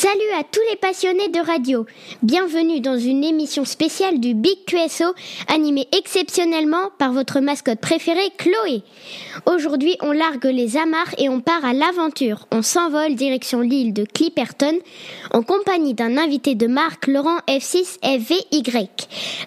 Salut à tous les passionnés de radio. Bienvenue dans une émission spéciale du Big QSO, animée exceptionnellement par votre mascotte préférée, Chloé. Aujourd'hui, on largue les amarres et on part à l'aventure. On s'envole direction l'île de Clipperton en compagnie d'un invité de marque, Laurent F6FVY.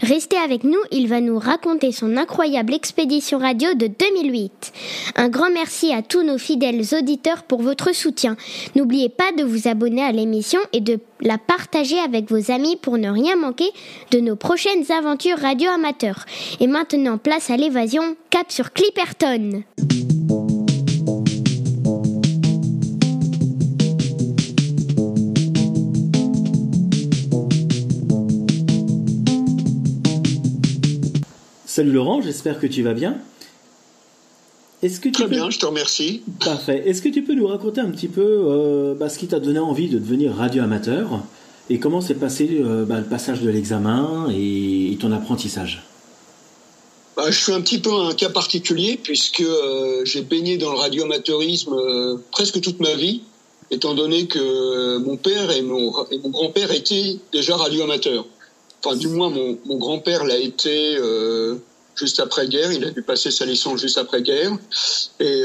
Restez avec nous, il va nous raconter son incroyable expédition radio de 2008. Un grand merci à tous nos fidèles auditeurs pour votre soutien. N'oubliez pas de vous abonner à l'émission et de la partager avec vos amis pour ne rien manquer de nos prochaines aventures radio amateurs. Et maintenant, place à l'évasion, cap sur Clipperton. Salut Laurent, j'espère que tu vas bien. Très bien, je te remercie. Parfait. Est-ce que tu peux nous raconter un petit peu ce qui t'a donné envie de devenir radioamateur et comment s'est passé le passage de l'examen et ton apprentissage? Je suis un petit peu un cas particulier puisque j'ai baigné dans le radioamateurisme presque toute ma vie, étant donné que mon père et mon grand-père étaient déjà radioamateurs. Enfin, du moins, mon grand-père l'a été juste après-guerre. Il a dû passer sa licence juste après-guerre. Et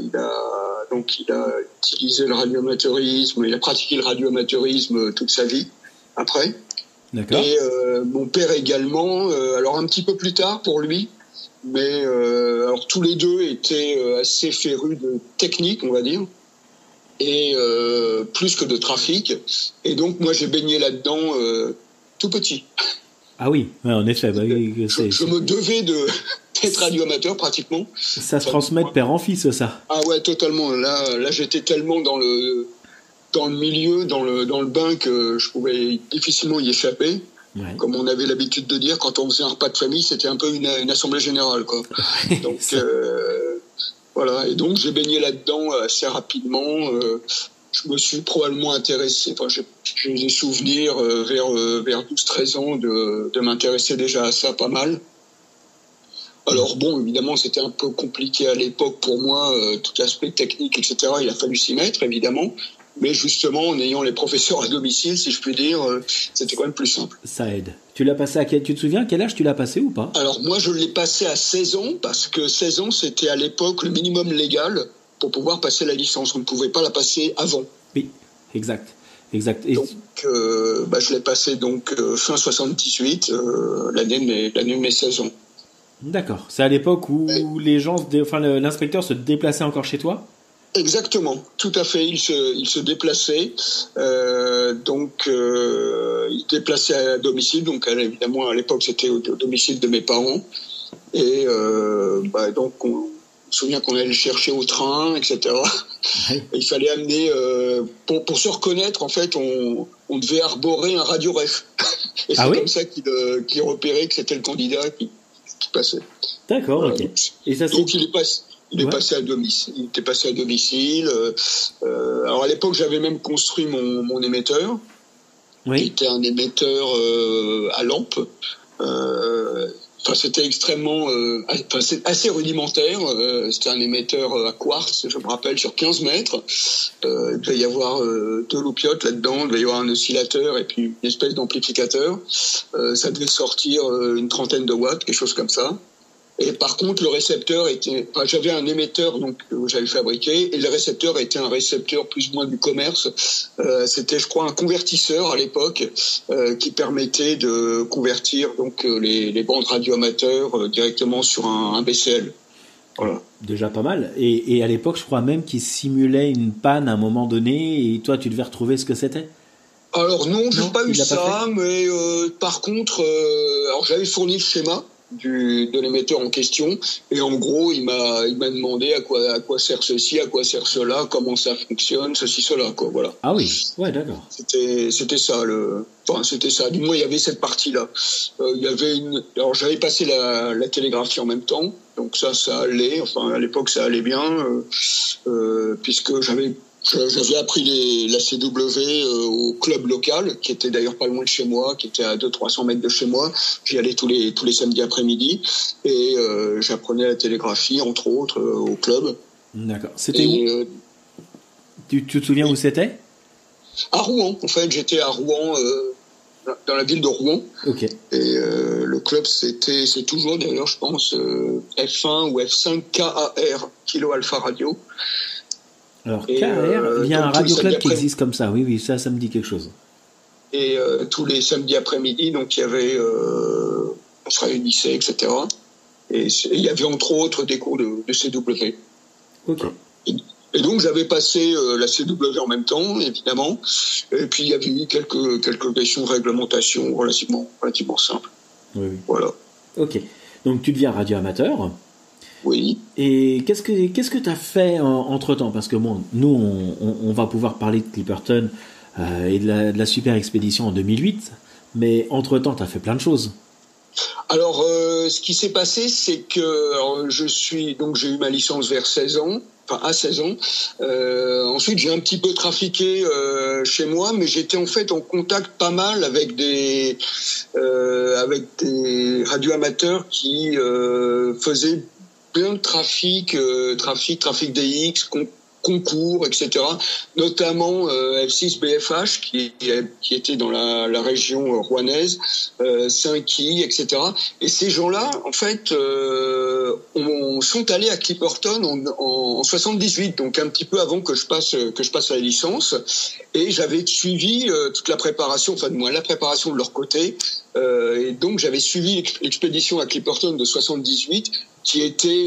il a utilisé le radioamateurisme, il a pratiqué le radioamateurisme toute sa vie, après. D'accord. Et mon père également, alors un petit peu plus tard pour lui, mais alors tous les deux étaient assez férus de technique, on va dire, et plus que de trafic. Et donc, moi, j'ai baigné là-dedans tout petit. Ah oui, ouais, en effet. Je me devais d'être radioamateur pratiquement. Ça se transmet de père en fils, ça. Ah ouais, totalement. Là, j'étais tellement dans le milieu, dans le bain que je pouvais difficilement y échapper. Ouais. Comme on avait l'habitude de dire, quand on faisait un repas de famille, c'était un peu une assemblée générale, quoi. Donc voilà. Et donc j'ai baigné là-dedans assez rapidement. Je me suis probablement intéressé, enfin, j'ai des souvenirs vers 12-13 ans de m'intéresser déjà à ça pas mal. Alors bon, évidemment, c'était un peu compliqué à l'époque pour moi, tout l'aspect technique, etc. Il a fallu s'y mettre, évidemment. Mais justement, en ayant les professeurs à domicile, si je puis dire, c'était quand même plus simple. Ça aide. Tu l'as passé tu te souviens à quel âge tu l'as passé ou pas? Alors moi, je l'ai passé à 16 ans, parce que 16 ans, c'était à l'époque le minimum légal pour pouvoir passer la licence. On ne pouvait pas la passer avant. Oui, exact. Et... Donc, je l'ai passé fin 78, l'année de mes 16 ans. D'accord. C'est à l'époque où l'inspecteur se déplaçait encore chez toi? Exactement, tout à fait. Il se déplaçait, il déplaçait à domicile. Donc évidemment à l'époque c'était au domicile de mes parents. Et donc on se souvient qu'on allait le chercher au train, etc. Ouais. Et il fallait amener pour se reconnaître en fait, on devait arborer un radio-ref. Et c'est comme ça qu'il repérait que c'était le candidat qui passait. D'accord, ok. Et ça, donc il est passé à domicile. Il était passé à domicile. Alors à l'époque, j'avais même construit mon émetteur, qui était un émetteur à lampe. C'était extrêmement, c'est assez rudimentaire. C'était un émetteur à quartz, je me rappelle, sur 15 mètres. Il devait y avoir 2 loupiottes là-dedans. Il devait y avoir un oscillateur et puis une espèce d'amplificateur. Ça devait sortir une trentaine de watts, quelque chose comme ça. Et par contre, le récepteur j'avais un émetteur que j'avais fabriqué, et le récepteur était un récepteur plus ou moins du commerce. C'était, je crois, un convertisseur à l'époque qui permettait de convertir les bandes radioamateurs directement sur un BCL. Voilà. Déjà pas mal. Et à l'époque, je crois même qu'il simulait une panne à un moment donné, et toi, tu devais retrouver ce que c'était. Alors non, j'ai pas eu ça, mais par contre, alors j'avais fourni le schéma de l'émetteur en question, et en gros il m'a demandé à quoi sert ceci, à quoi sert cela, comment ça fonctionne, ceci, cela, quoi, voilà. Ah oui, ouais, d'accord. C'était ça c'était ça. Du moins il y avait cette partie là. Il y avait alors j'avais passé la télégraphie en même temps, donc ça allait. Enfin à l'époque ça allait bien, puisque j'avais appris la CW au club local, qui était d'ailleurs pas loin de chez moi, qui était à 200-300 mètres de chez moi. J'y allais tous les samedis après-midi, et j'apprenais la télégraphie, entre autres, au club. D'accord. C'était où tu te souviens où c'était? À Rouen, en fait, j'étais à Rouen, dans la ville de Rouen. Ok. Et le club, c'est toujours d'ailleurs, je pense, F1 ou F5 KAR, Kilo Alpha Radio. Alors KAR, il y a un radio club qui existe comme ça. Oui, ça me dit quelque chose. Et tous les samedis après-midi, donc il y avait, on se réunissait, etc. Et il y avait entre autres des cours de CW. Ok. Et donc j'avais passé la CW en même temps, évidemment. Et puis il y avait eu quelques questions de réglementation relativement simples. Oui. Voilà. Ok. Donc tu deviens radio amateur. Oui. Et qu'est-ce que tu as fait entre-temps? Parce que bon, nous, on va pouvoir parler de Clipperton et de la super expédition en 2008, mais entre-temps, tu as fait plein de choses. Alors, ce qui s'est passé, c'est que j'ai eu ma licence vers 16 ans. Enfin, à 16 ans. Ensuite, j'ai un petit peu trafiqué chez moi, mais j'étais en fait en contact pas mal avec des radioamateurs qui faisaient plein de trafic DX, concours, etc. Notamment F6 BFH qui était dans la région rouennaise, Saint-Quay, etc. Et ces gens-là, en fait, sont allés à Clipperton en 78, donc un petit peu avant que je passe la licence. Et j'avais suivi toute la préparation, enfin du moins la préparation de leur côté. Et donc j'avais suivi l'expédition à Clipperton de 78, qui était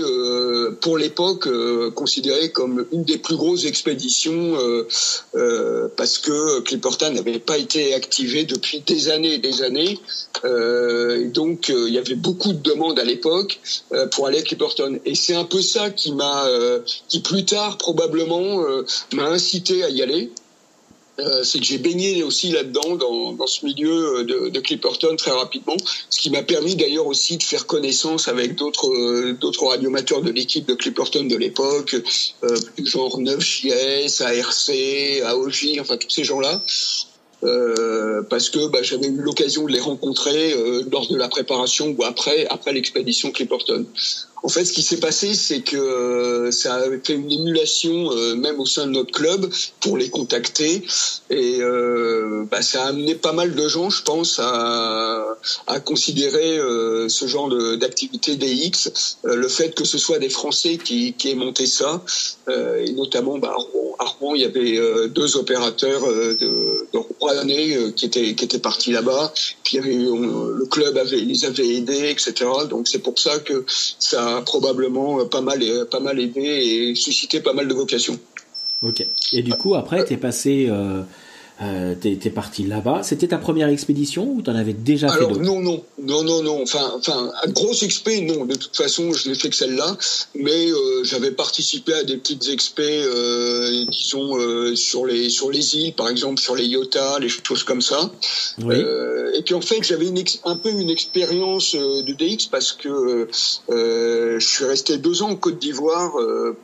pour l'époque considérée comme une des plus grosses expéditions parce que Clipperton n'avait pas été activé depuis des années et des années. Et donc il y avait beaucoup de demandes à l'époque pour aller à Clipperton. Et c'est un peu ça qui plus tard probablement m'a incité à y aller. C'est que j'ai baigné aussi là-dedans, dans ce milieu de Clipperton très rapidement, ce qui m'a permis d'ailleurs aussi de faire connaissance avec d'autres radioamateurs de l'équipe de Clipperton de l'époque, genre 9JS, ARC, AOJ, enfin tous ces gens-là. Parce que j'avais eu l'occasion de les rencontrer lors de la préparation ou après l'expédition Clipperton. En fait, ce qui s'est passé, c'est que ça a fait une émulation même au sein de notre club pour les contacter, et ça a amené pas mal de gens, je pense, à considérer ce genre d'activité DX. Le fait que ce soit des Français qui aient monté ça, et notamment à Rouen, il y avait deux opérateurs de Rouennais qui étaient partis là-bas. Puis le club les avait aidés, etc. Donc c'est pour ça que ça a probablement pas mal aidé et suscité pas mal de vocations. Ok. Et du coup, après, t'es passé, t'es parti là-bas. C'était ta première expédition ou t'en avais déjà fait d'autres? Non. Enfin, grosse expé, non. De toute façon, je n'ai fait que celle-là. Mais j'avais participé à des petites expés, disons, sur les îles, par exemple, sur les Iota, les choses comme ça. Oui. Et puis en fait, j'avais un peu une expérience de DX parce que je suis resté 2 ans en Côte d'Ivoire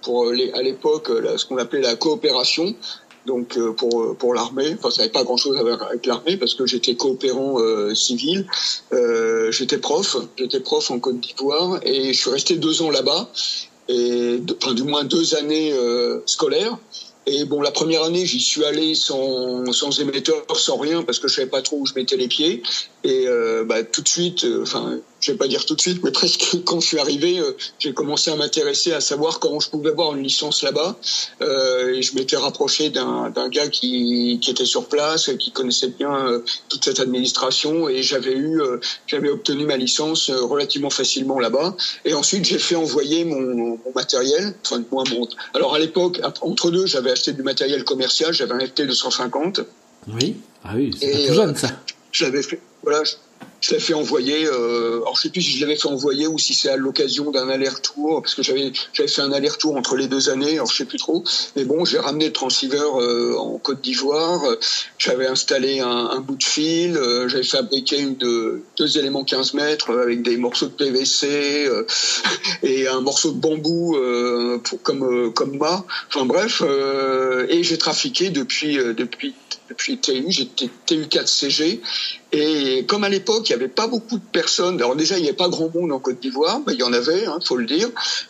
pour à l'époque ce qu'on appelait la coopération. Donc pour l'armée, enfin ça n'avait pas grand-chose à voir avec l'armée parce que j'étais coopérant civil, j'étais prof en Côte d'Ivoire et je suis resté 2 ans là-bas, et du moins 2 années scolaires. Et bon, la première année, j'y suis allé sans émetteur, sans rien, parce que je savais pas trop où je mettais les pieds. Et tout de suite, je vais pas dire tout de suite, mais presque quand je suis arrivé, j'ai commencé à m'intéresser à savoir comment je pouvais avoir une licence là-bas. Et je m'étais rapproché d'un gars qui était sur place, qui connaissait bien toute cette administration, et j'avais obtenu ma licence relativement facilement là-bas. Et ensuite, j'ai fait envoyer mon matériel, alors à l'époque, entre deux, j'avais acheté du matériel commercial, j'avais un FT250. Oui. Ah oui, c'est pas tout jeune ça. Je l'avais fait, je l'ai fait envoyer, alors je sais plus si je l'avais fait envoyer ou si c'est à l'occasion d'un aller-retour, parce que j'avais fait un aller-retour entre les 2 années, alors je sais plus trop. Mais bon, j'ai ramené le transceiver en Côte d'Ivoire, j'avais installé un bout de fil, j'avais fabriqué 2 éléments 15 mètres avec des morceaux de PVC et un morceau de bambou comme mât. Enfin bref, et j'ai trafiqué depuis TU, j'étais TU4CG, Et comme à l'époque, il n'y avait pas beaucoup de personnes, alors déjà, il n'y avait pas grand monde en Côte d'Ivoire, mais il y en avait, faut le dire,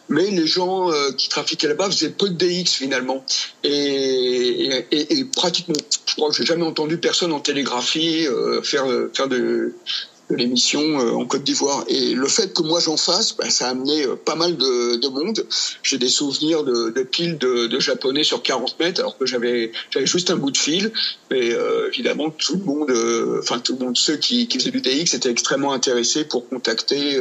mais les gens qui trafiquaient là-bas faisaient peu de DX finalement. Et pratiquement, je crois que j'ai jamais entendu personne en télégraphie faire de l'émission en Côte d'Ivoire. Et le fait que moi j'en fasse, ça a amené pas mal de monde. J'ai des souvenirs de piles de japonais sur 40 mètres, alors que j'avais juste un bout de fil. Mais évidemment, tout le monde, ceux qui faisaient du DX étaient extrêmement intéressés pour contacter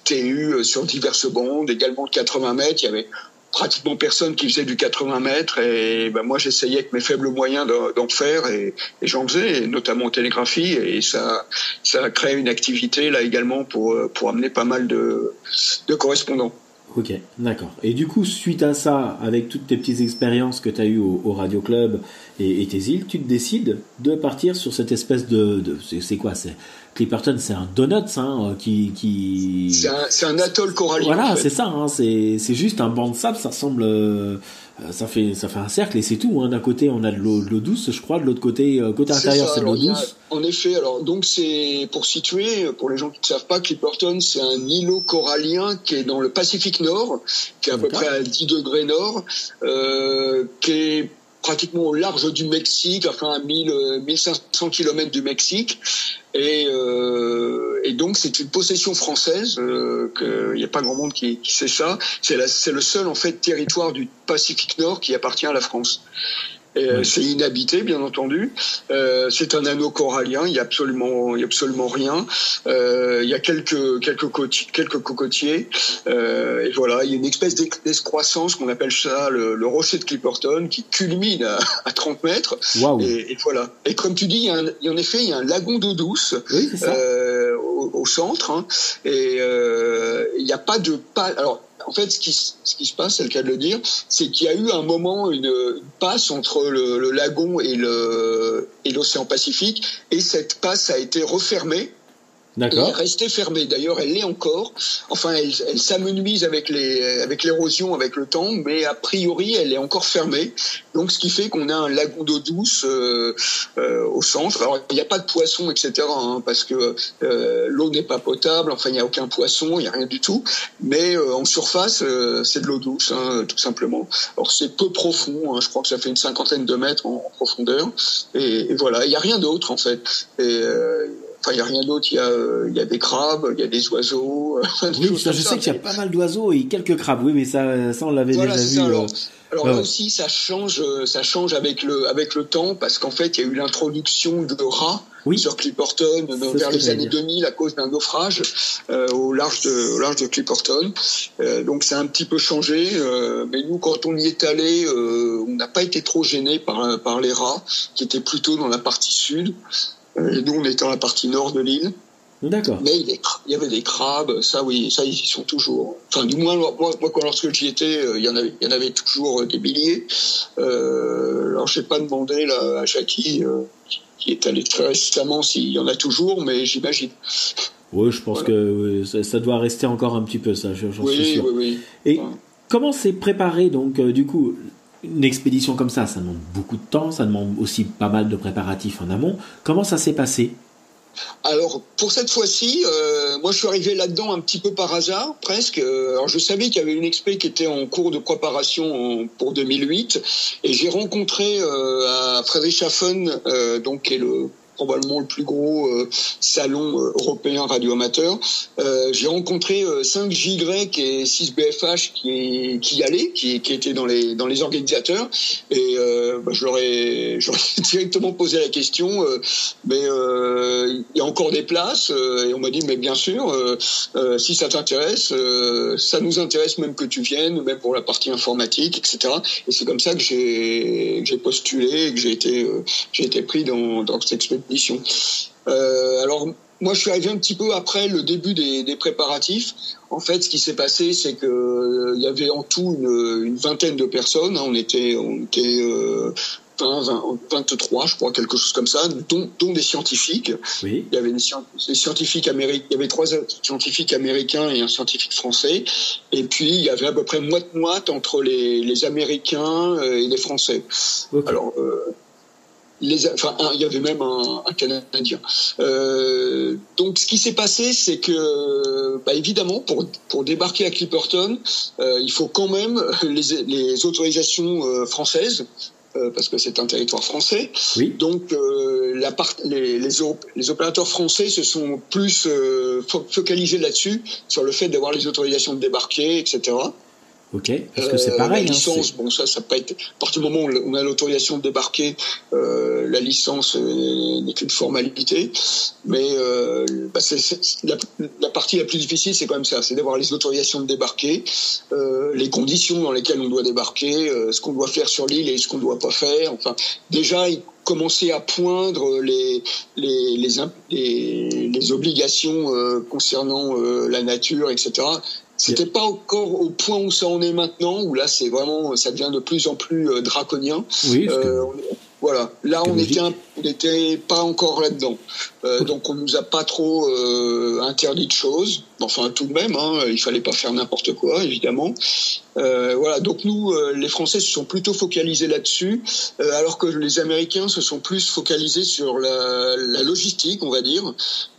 TU sur diverses bandes, également de 80 mètres. Il y avait pratiquement personne qui faisait du 80 mètres et moi j'essayais avec mes faibles moyens d'en faire et j'en faisais, notamment en télégraphie, et ça a créé une activité là également pour amener pas mal de correspondants. Ok, d'accord. Et du coup, suite à ça, avec toutes tes petites expériences que tu as eues au Radio Club et tes îles, tu te décides de partir sur cette espèce c'est quoi, c'est Clipperton, c'est un donut, qui... C'est un atoll corallien. Voilà, en fait. C'est ça, c'est juste un banc de sable, ça ressemble... ça fait un cercle et c'est tout. D'un côté, on a de l'eau douce, je crois, de l'autre côté intérieur, c'est de l'eau douce. En effet, alors donc c'est pour situer, pour les gens qui ne savent pas, Clipperton, c'est un îlot corallien qui est dans le Pacifique Nord, qui est à peu près à 10 degrés nord, qui est pratiquement au large du Mexique, enfin à 1500 km du Mexique. Et donc c'est une possession française, il n'y a pas grand monde qui sait ça. C'est le seul en fait territoire du Pacifique Nord qui appartient à la France. C'est inhabité, bien entendu. C'est un anneau corallien. Il y a absolument rien. Il y a quelques cocotiers. Et voilà, il y a une espèce d'excroissance qu'on appelle ça le rocher de Clipperton qui culmine à 30 mètres. Wow. Et voilà. Et comme tu dis, en effet, il y a un lagon d'eau douce. Oui, c'est ça. Au centre. Et il n'y a pas de alors. En fait, ce qui se passe, c'est le cas de le dire, c'est qu'il y a eu un moment une passe entre le lagon et l'océan Pacifique, et cette passe a été refermée. D'accord. Elle est restée fermée. D'ailleurs, elle l'est encore. Enfin, elle s'amenuise avec l'érosion, avec le temps, mais a priori, elle est encore fermée. Donc, ce qui fait qu'on a un lagon d'eau douce au centre. Alors, il n'y a pas de poissons, etc., parce que l'eau n'est pas potable. Enfin, il n'y a aucun poisson, il n'y a rien du tout. Mais en surface, c'est de l'eau douce, tout simplement. Alors, c'est peu profond. Je crois que ça fait une 50aine de mètres en profondeur. Et voilà, il n'y a rien d'autre, en fait. Enfin, il n'y a rien d'autre. Il y a des crabes, il y a des oiseaux. Oui, ça, je sais qu'il y a pas mal d'oiseaux et quelques crabes. Oui, mais ça on l'avait déjà vu. Alors là aussi, ça change avec le temps, parce qu'en fait, il y a eu l'introduction de rats sur Clipperton vers les années 2000 à cause d'un naufrage au large de Clipperton. Donc ça a un petit peu changé, mais nous, quand on y est allé, on n'a pas été trop gênés par les rats, qui étaient plutôt dans la partie sud. Et nous, on était dans la partie nord de l'île. D'accord. Mais il y avait des crabes, ça ils y sont toujours. Enfin, du moins, moi lorsque j'y étais, il y en avait toujours des milliers. Alors, j'ai pas demandé là à Jackie, qui est allé très récemment, s'il y en a toujours, mais j'imagine. Oui, je pense que ça doit rester encore un petit peu, ça, j'en suis sûr. Oui. Et comment c'est préparé, donc, du coup, une expédition comme ça demande beaucoup de temps, ça demande aussi pas mal de préparatifs en amont. Comment ça s'est passé ? Alors, pour cette fois-ci, moi je suis arrivé là-dedans un petit peu par hasard, presque. Alors, je savais qu'il y avait une expé qui était en cours de préparation pour 2008, et j'ai rencontré à Friedrichshafen, donc qui est probablement le plus gros salon européen radioamateur. J'ai rencontré 5JY et 6BFH qui y allaient, qui étaient dans les organisateurs, et je leur ai directement posé la question, mais il y a encore des places, et on m'a dit mais bien sûr, si ça t'intéresse, ça nous intéresse même que tu viennes, même pour la partie informatique, etc. Et c'est comme ça que j'ai postulé et que j'ai été pris dans cette expédition. Alors moi je suis arrivé un petit peu après le début des préparatifs. En fait, ce qui s'est passé, c'est que il y avait en tout une vingtaine de personnes. On était 23, je crois, quelque chose comme ça, dont des scientifiques. Oui. Il y avait des scientifiques américains, il y avait 3 scientifiques américains et un scientifique français. Et puis, il y avait à peu près moite-moite entre les Américains et les Français. Okay. Alors, il y avait même un Canadien. Donc ce qui s'est passé, c'est que évidemment pour débarquer à Clipperton, il faut quand même les autorisations françaises. Parce que c'est un territoire français. Oui. Donc les opérateurs français se sont plus focalisés là-dessus, sur le fait d'avoir les autorisations de débarquer, etc. Ok, parce que c'est pareil. La licence, ça peut être. À partir du moment où on a l'autorisation de débarquer, la licence n'est qu'une formalité. Mais la partie la plus difficile, c'est quand même ça, c'est d'avoir les autorisations de débarquer, les conditions dans lesquelles on doit débarquer, ce qu'on doit faire sur l'île et ce qu'on ne doit pas faire. Enfin, déjà, commencer à poindre les obligations concernant la nature, etc. C'était pas encore au point où ça en est maintenant, où là c'est vraiment, ça devient de plus en plus draconien. Oui. Voilà, là on était pas encore là-dedans, donc on nous a pas trop interdit de choses. Enfin tout de même, il fallait pas faire n'importe quoi évidemment. Voilà, donc nous les Français se sont plutôt focalisés là-dessus, alors que les Américains se sont plus focalisés sur la logistique, on va dire.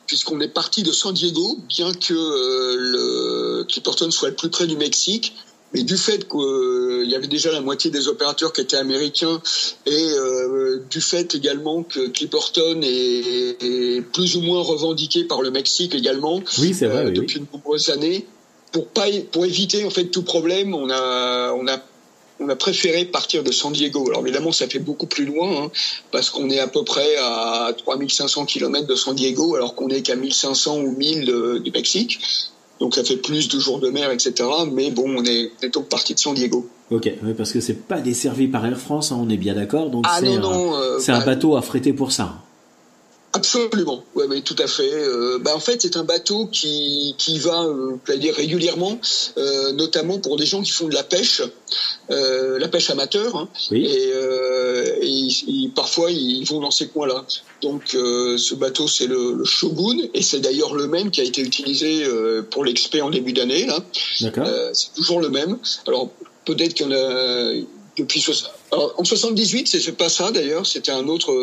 Puisqu'on est parti de San Diego, bien que le Clipperton soit le plus près du Mexique, mais du fait qu'il y avait déjà la moitié des opérateurs qui étaient américains et du fait également que Clipperton est plus ou moins revendiqué par le Mexique également, oui, c'est vrai, depuis de nombreuses années, pour éviter en fait tout problème, on a préféré partir de San Diego. Alors évidemment, ça fait beaucoup plus loin, parce qu'on est à peu près à 3500 km de San Diego, alors qu'on est qu'à 1500 ou 1000 du Mexique. Donc ça fait plus de jours de mer, etc. Mais bon, on est donc parti de San Diego. Ok, oui, parce que c'est pas desservi par Air France, on est bien d'accord. Donc c'est un bateau affrété pour ça. Absolument, ouais, mais tout à fait. En fait, c'est un bateau qui va, dire régulièrement, notamment pour des gens qui font de la pêche amateur, oui. Et parfois ils vont dans ces coins-là. Donc, ce bateau, c'est le Shogun, et c'est d'ailleurs le même qui a été utilisé pour l'Expé en début d'année. Là, d'accord. C'est toujours le même. Alors peut-être qu'il y en a depuis. Alors, en 78, c'est pas ça d'ailleurs. C'était un autre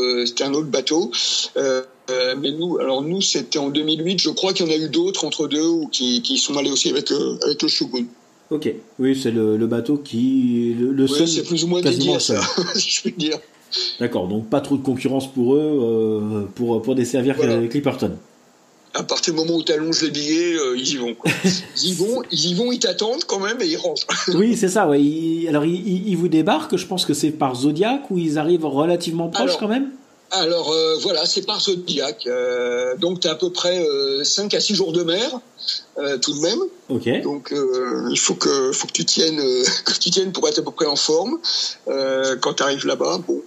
bateau. Mais nous, c'était en 2008. Je crois qu'il y en a eu d'autres entre deux ou qui sont allés aussi avec le Shogun. Ok. Oui, c'est le bateau qui le seul. C'est plus ou moins dédié à ça, si je puis dire. D'accord. Donc pas trop de concurrence pour eux pour desservir Clipperton. À partir du moment où tu allonges les billets, ils y vont. Quoi. Ils t'attendent quand même et ils rentrent. Oui, c'est ça. Ouais. Ils vous débarquent. Je pense que c'est par Zodiac où ils arrivent relativement proches quand même. Alors voilà, c'est par Zodiac. Donc tu as à peu près 5 à 6 jours de mer, tout de même. Ok. Donc il faut que tu tiennes pour être à peu près en forme quand tu arrives là-bas. Bon,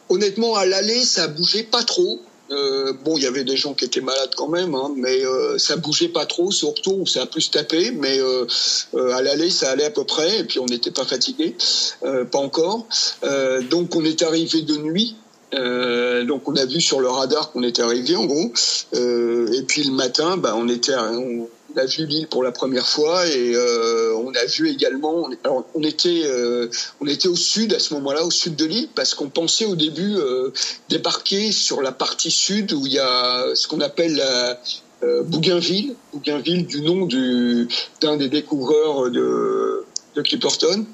honnêtement, à l'aller, ça bougeait pas trop. Il y avait des gens qui étaient malades quand même, mais ça bougeait pas trop, surtout où ça a plus tapé, mais à l'aller ça allait à peu près, et puis on n'était pas fatigué, pas encore. Donc on est arrivé de nuit. Donc on a vu sur le radar qu'on était arrivé en gros, et puis le matin, on a vu l'île pour la première fois et on a vu également. Alors on était au sud à ce moment-là, au sud de l'île, parce qu'on pensait au début débarquer sur la partie sud où il y a ce qu'on appelle la Bougainville du nom d'un des découvreurs de Clipperton.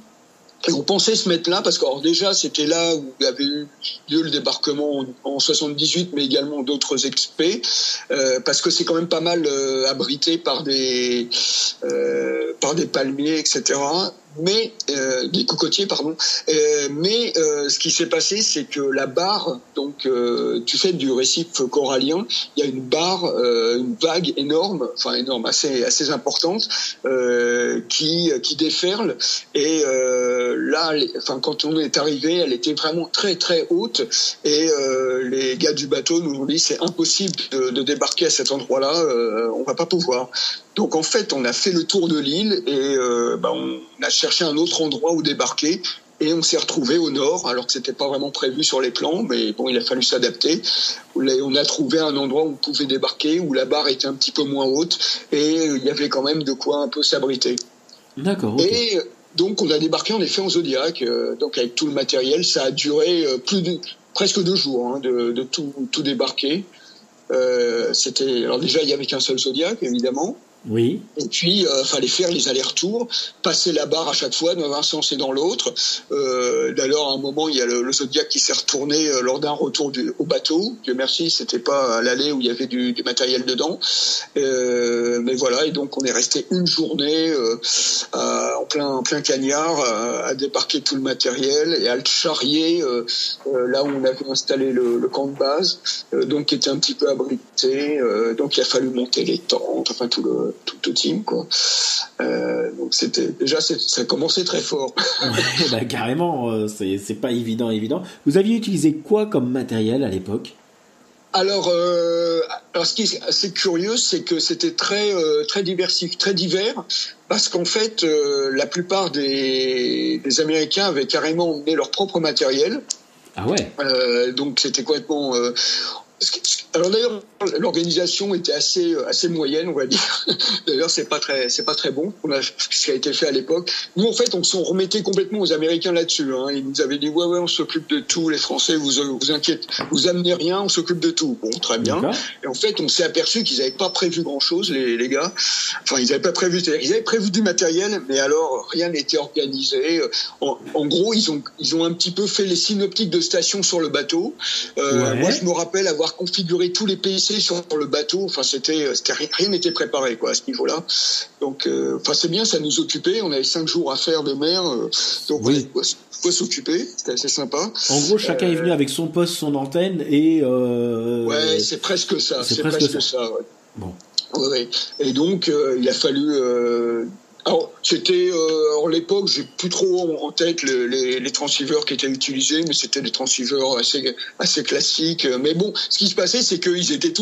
Et on pensait se mettre là parce que déjà c'était là où il y avait eu lieu le débarquement en 78, mais également d'autres expés, parce que c'est quand même pas mal abrité par des palmiers, etc. Mais des cocotiers, pardon. Mais ce qui s'est passé, c'est que la barre, donc du fait du récif corallien, il y a une barre, une vague énorme, assez importante, qui déferle. Et là, quand on est arrivé, elle était vraiment très très haute. Et les gars du bateau nous ont dit c'est impossible de débarquer à cet endroit-là, on va pas pouvoir. Donc en fait, on a fait le tour de l'île et on a cherché un autre endroit où débarquer et on s'est retrouvé au nord, alors que c'était pas vraiment prévu sur les plans, mais bon, il a fallu s'adapter. On a trouvé un endroit où on pouvait débarquer, où la barre était un petit peu moins haute et il y avait quand même de quoi un peu s'abriter. D'accord. Okay. Et donc on a débarqué en effet en Zodiac, donc avec tout le matériel. Ça a duré presque 2 jours hein, de tout débarquer. Alors déjà, il y avait qu'un seul Zodiac, évidemment. Oui. Et puis, fallait faire les allers-retours, passer la barre à chaque fois dans un sens et dans l'autre. D'ailleurs, à un moment, il y a le Zodiac qui s'est retourné lors d'un retour au bateau. Dieu merci, c'était pas à l'allée où il y avait du matériel dedans. Mais voilà, et donc on est resté une journée en plein cagnard à débarquer tout le matériel et à le charrier là où on avait installé le camp de base, donc qui était un petit peu abrité. Donc il a fallu monter les tentes, enfin tout le team quoi. Donc ça commençait très fort. Ouais, bah, carrément, c'est pas évident. Vous aviez utilisé quoi comme matériel à l'époque? Alors ce qui est assez curieux, c'est que c'était très diversifié, très divers, parce qu'en fait la plupart des Américains avaient carrément emmené leur propre matériel. Ah ouais. Donc c'était complètement alors d'ailleurs, l'organisation était assez moyenne, on va dire. D'ailleurs, c'est pas très bon. Ce qui a été fait à l'époque. Nous, en fait, on s'en remettait complètement aux Américains là-dessus. Hein. Ils nous avaient dit ouais, on s'occupe de tout. Les Français, vous inquiétez, vous amenez rien, on s'occupe de tout. Bon, très bien. D'accord. Et en fait, on s'est aperçu qu'ils n'avaient pas prévu grand-chose, les gars. Enfin, ils n'avaient pas prévu. Ils avaient prévu du matériel, mais alors rien n'était organisé. En gros, ils ont un petit peu fait les synoptiques de station sur le bateau. Ouais. Moi, je me rappelle avoir configuré tous les PC sur le bateau. Enfin, rien n'était préparé quoi à ce niveau-là. Donc, c'est bien, ça nous occupait. On avait 5 jours à faire de mer, donc oui. On faut s'occuper. C'était assez sympa. En gros, chacun est venu avec son poste, son antenne et. Ouais, c'est presque ça. C'est presque ça. Ouais. Bon. Ouais. Et donc, il a fallu. Alors, c'était en l'époque, j'ai plus trop en tête les transceivers qui étaient utilisés, mais c'était des transceivers assez classiques. Mais bon, ce qui se passait, c'est qu'ils étaient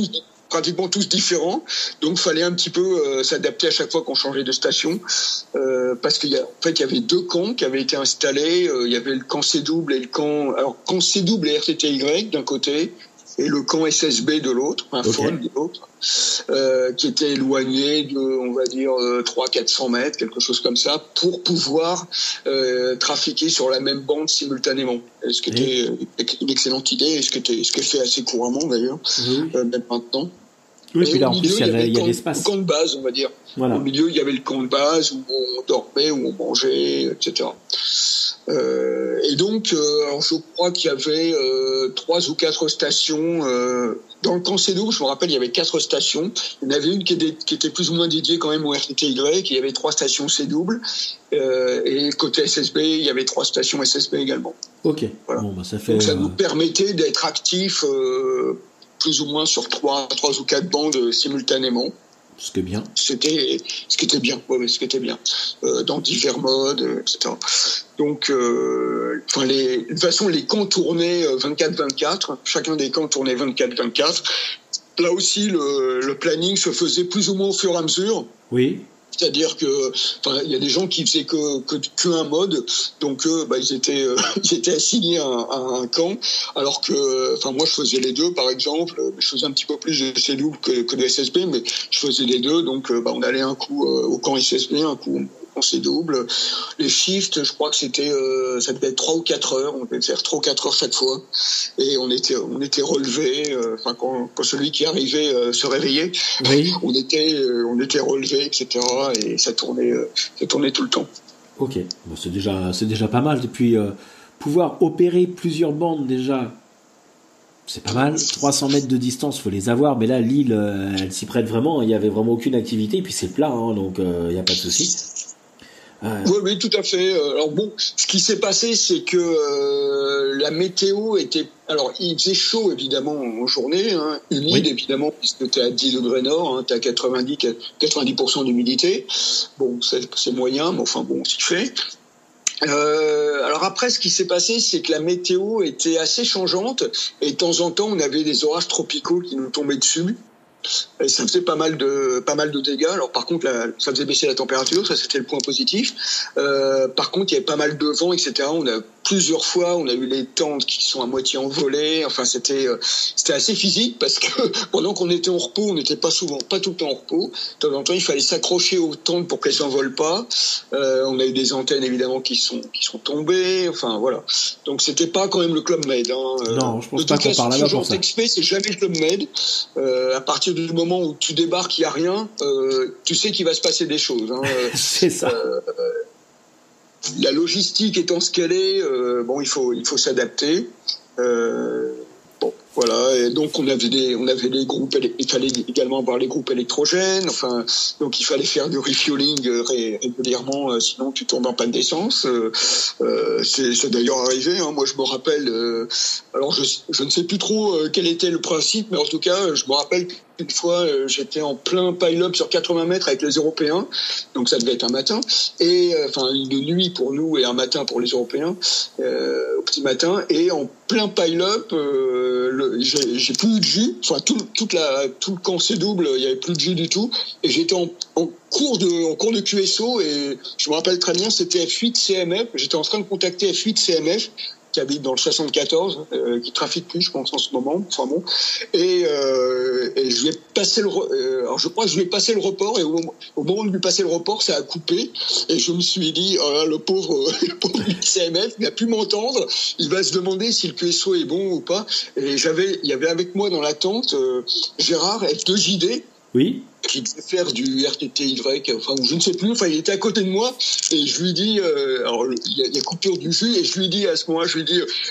pratiquement tous différents, donc fallait un petit peu s'adapter à chaque fois qu'on changeait de station, parce qu'il y avait 2 camps qui avaient été installés. Il y avait le camp C-double et le camp C-double et RTTY d'un côté, et le camp SSB de l'autre, phone de l'autre, qui était éloigné de, on va dire, 300-400 mètres, quelque chose comme ça, pour pouvoir trafiquer sur la même bande simultanément. Ce qui était une excellente idée, et ce qui est fait assez couramment d'ailleurs, même maintenant. Oui, puis là en plus il y a l'espace. Le camp de base, on va dire. Voilà. Au milieu, il y avait le camp de base où on dormait, où on mangeait, etc. Et donc, alors je crois qu'il y avait 3 ou 4 stations. Dans le camp C-double, je me rappelle, il y avait 4 stations. Il y en avait une qui était plus ou moins dédiée quand même au RTTY. Il y avait 3 stations C-double. Et côté SSB, il y avait 3 stations SSB également. Ok. Voilà. Bon, bah, ça fait. Donc ça nous permettait d'être actifs plus ou moins sur 3 ou 4 bandes simultanément. Ce qui est bien. Ce qui était bien. Dans divers modes, etc. Donc, de toute façon, les camps tournaient 24-24. Chacun des camps tournait 24-24. Là aussi, le planning se faisait plus ou moins au fur et à mesure. Oui. C'est-à-dire que, il y a des gens qui faisaient qu'un mode, donc ils étaient assignés à un camp, alors que, moi je faisais les deux par exemple, je faisais un petit peu plus de C-double que de SSB, mais je faisais les deux, donc on allait un coup au camp SSB, un coup au C-double. Les shifts, je crois que ça devait être 3 ou 4 heures, on devait faire 3 ou 4 heures chaque fois, et on était relevés, quand celui qui arrivait se réveillait, oui. on était relevés, etc. Et ça tournait tout le temps. Ok, bon, c'est déjà pas mal. Et puis pouvoir opérer plusieurs bandes déjà, c'est pas mal. 300 mètres de distance, faut les avoir. Mais là, l'île, elle s'y prête vraiment. Il y avait vraiment aucune activité. Et puis c'est plat, hein, donc il y a pas de souci. Oui, tout à fait. Alors bon, ce qui s'est passé, c'est que la météo était... Alors, il faisait chaud, évidemment, en journée, hein, humide, évidemment, puisque tu es à 10 degrés nord, hein, tu es à 90% d'humidité. Bon, c'est moyen, mais enfin bon, on s'y fait. Alors après, ce qui s'est passé, c'est que la météo était assez changeante, et de temps en temps, on avait des orages tropicaux qui nous tombaient dessus. Et ça faisait pas mal de dégâts. Alors par contre, ça faisait baisser la température, ça c'était le point positif. Par contre, il y avait pas mal de vent, etc. Plusieurs fois, on a eu les tentes qui sont à moitié envolées. Enfin, c'était assez physique parce que pendant qu'on était en repos, on n'était pas tout le temps en repos. De temps en temps, il fallait s'accrocher aux tentes pour qu'elles s'envolent pas. On a eu des antennes évidemment qui sont tombées. Enfin voilà. Donc c'était pas quand même le Club Med. Non, je pense pas qu'on parle là pour ça. XP, c'est jamais le Club Med. À partir du moment où tu débarques, il y a rien. Tu sais qu'il va se passer des choses. C'est ça. La logistique étant ce qu'elle est, il faut s'adapter. Bon, voilà. Et donc on avait des groupes. Il fallait également avoir les groupes électrogènes. Enfin, donc il fallait faire du refueling régulièrement, sinon tu tombes en panne d'essence. C'est d'ailleurs arrivé. Moi, je me rappelle. Alors je ne sais plus trop quel était le principe, mais en tout cas, je me rappelle une fois, j'étais en plein pile-up sur 80 mètres avec les Européens, donc ça devait être un matin, et une nuit pour nous et un matin pour les Européens, au petit matin, et en plein pile-up, j'ai plus eu de jus, enfin tout le camp C double, il y avait plus de jus du tout, et j'étais en cours de QSO, et je me rappelle très bien, c'était F8 CMF, j'étais en train de contacter F8 CMF, qui habite dans le 74, qui trafique plus, je pense, en ce moment. Enfin bon. Et je lui ai passé alors je crois que je lui ai passé le report, et au moment de lui passer le report, ça a coupé. Et je me suis dit, oh là, le pauvre CMF, il n'a pu m'entendre. Il va se demander si le QSO est bon ou pas. Et il y avait avec moi dans la tente, Gérard, F2JD. Oui. Qui devait faire du RTTY, enfin je ne sais plus, il était à côté de moi, et je lui dis, alors il y a coupure du jus, et je lui dis à ce moment-là,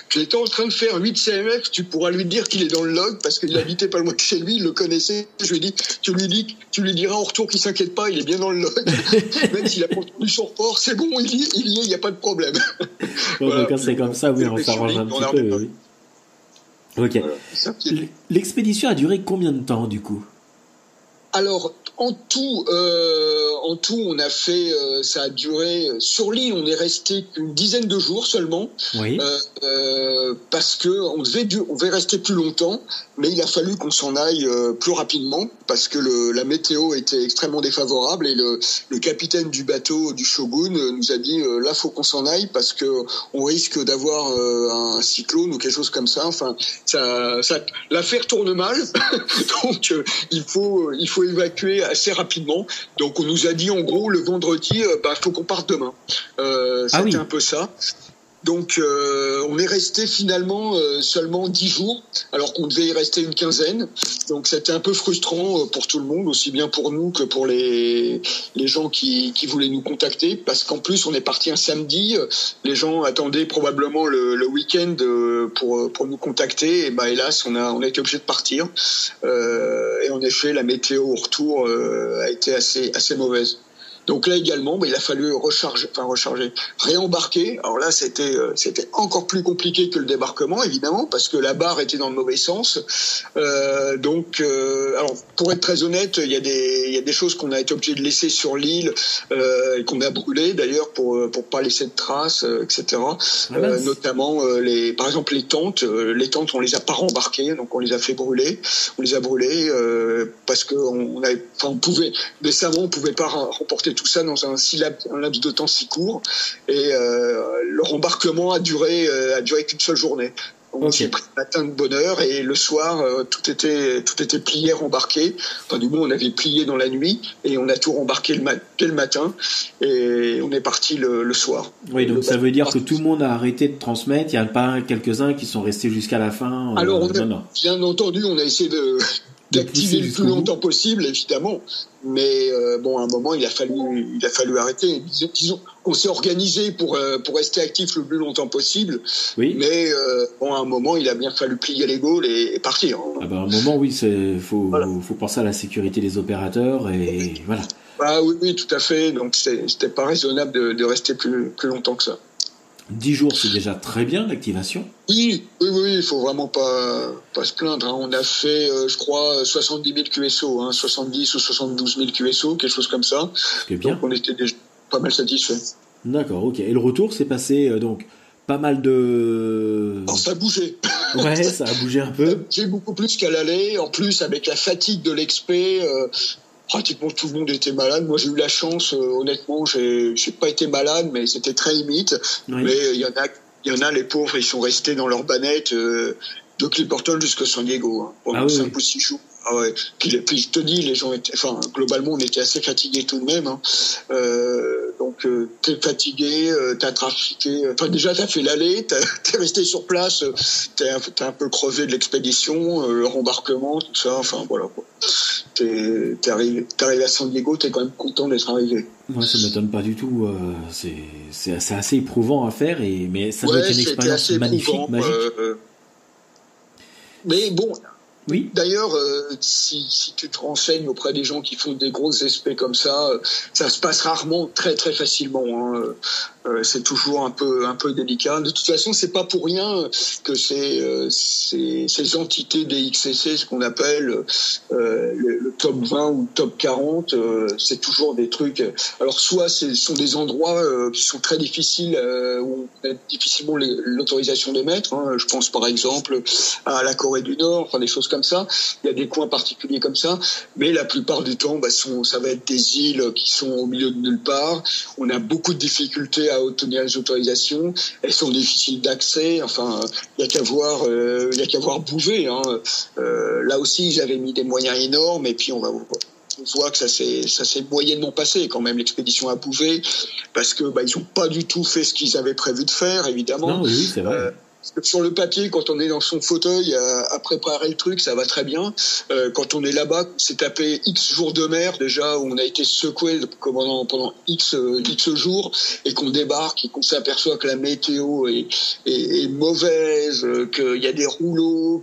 j'étais en train de faire 8 CMF, tu pourras lui dire qu'il est dans le log, parce qu'il habitait pas loin de chez lui, il le connaissait, je lui dis, tu lui diras en retour qu'il s'inquiète pas, il est bien dans le log, même s'il a pas entendu son report, c'est bon, il y a pas de problème. Voilà. Quand c'est comme ça, oui, on s'arrange un petit peu, oui. Ok. Voilà. L'expédition a duré combien de temps, du coup? Alors, en tout, on a fait, ça a duré, sur l'île, on est resté une dizaine de jours seulement. Oui. Parce que on devait rester plus longtemps, mais il a fallu qu'on s'en aille plus rapidement, parce que la météo était extrêmement défavorable, et le capitaine du bateau, du Shogun, nous a dit, là, faut qu'on s'en aille, parce que on risque d'avoir un cyclone ou quelque chose comme ça. Enfin, l'affaire tourne mal. Donc, il faut évacuer assez rapidement. Donc on nous a dit en gros le vendredi, faut qu'on parte demain. C'était un peu ça. Donc on est resté finalement seulement 10 jours, alors qu'on devait y rester une quinzaine. Donc c'était un peu frustrant pour tout le monde, aussi bien pour nous que pour les gens qui voulaient nous contacter, parce qu'en plus on est parti un samedi. Les gens attendaient probablement le week-end pour nous contacter, et hélas on a été obligé de partir. Et en effet la météo au retour a été assez mauvaise. Donc là également, il a fallu réembarquer. Alors là, c'était encore plus compliqué que le débarquement, évidemment, parce que la barre était dans le mauvais sens. Alors pour être très honnête, il y a des choses qu'on a été obligé de laisser sur l'île et qu'on a brûlées d'ailleurs pour pas laisser de traces, etc. Notamment par exemple les tentes. Les tentes, on les a pas rembarquées, donc on les a fait brûler. On les a brûlées parce que on pouvait pas remporter tout ça dans un laps de temps si court, et le rembarquement a duré qu'une seule journée. On s'est pris le matin de bonne heure, et le soir tout était plié, rembarqué. Enfin, du moins on avait plié dans la nuit, et on a tout rembarqué dès le matin, et on est parti le soir. Oui, donc ça veut dire que tout le monde a arrêté de transmettre. Il n'y a pas quelques-uns qui sont restés jusqu'à la fin. Alors bien entendu, on a essayé d'activer le plus longtemps possible, évidemment, mais à un moment il a fallu arrêter. Disons qu'on s'est organisé pour rester actif le plus longtemps possible, oui. Mais à un moment il a bien fallu plier les gaules et partir. À un moment, oui, faut penser à la sécurité des opérateurs, et voilà. Oui, tout à fait. Donc c'était pas raisonnable de rester plus longtemps que ça. 10 jours, c'est déjà très bien l'activation. Oui, il faut vraiment pas se plaindre. On a fait, je crois, 70 000 QSO, 70 ou 72 000 QSO, quelque chose comme ça. C'est bien. Donc on était déjà pas mal satisfaits. D'accord, ok. Et le retour s'est passé donc pas mal de... Alors ça a bougé. Ouais, ça a bougé un peu. J'ai beaucoup plus qu'à l'aller. En plus, avec la fatigue de l'expé, pratiquement tout le monde était malade. Moi, j'ai eu la chance, honnêtement, j'ai pas été malade, mais c'était très limite. Oui. Mais il y en a, les pauvres, ils sont restés dans leur banette de Clipperton jusqu'à San Diego pendant 5 ou 6 jours. Ah ouais. Puis je te dis, les gens étaient, globalement, on était assez fatigués tout de même. Donc, t'es fatigué, t'as trafiqué. Déjà, t'as fait l'aller, t'es resté sur place, t'es un peu crevé de l'expédition, le rembarquement, tout ça. Voilà. Quoi. T'es arrivé à San Diego, t'es quand même content d'être arrivé. Moi, ça m'étonne pas du tout. C'est assez éprouvant à faire, mais ça doit être une expérience magnifique, magique. Mais bon. Oui. D'ailleurs, si tu te renseignes auprès des gens qui font des grosses expés comme ça se passe rarement très très facilement. C'est toujours un peu délicat. De toute façon, c'est pas pour rien que ces entités des XCC, ce qu'on appelle le top 20 ou le top 40, c'est toujours des trucs. Alors soit ce sont des endroits qui sont très difficiles où on a difficilement l'autorisation d'émettre. Je pense par exemple à la Corée du Nord, des choses comme ça. Il y a des coins particuliers comme ça, mais la plupart du temps, ça va être des îles qui sont au milieu de nulle part. On a beaucoup de difficultés à obtenir les autorisations. Elles sont difficiles d'accès. Il y a qu'à voir Bouvet. Là aussi, ils avaient mis des moyens énormes, et puis on voit que ça s'est moyennement passé quand même, l'expédition à Bouvet, parce que ils ont pas du tout fait ce qu'ils avaient prévu de faire, évidemment. Non, oui, c'est vrai. Parce que sur le papier, quand on est dans son fauteuil à préparer le truc, ça va très bien. Quand on est là-bas, c'est tapé X jours de mer déjà, où on a été secoué pendant X jours, et qu'on débarque et qu'on s'aperçoit que la météo est mauvaise, qu'il y a des rouleaux,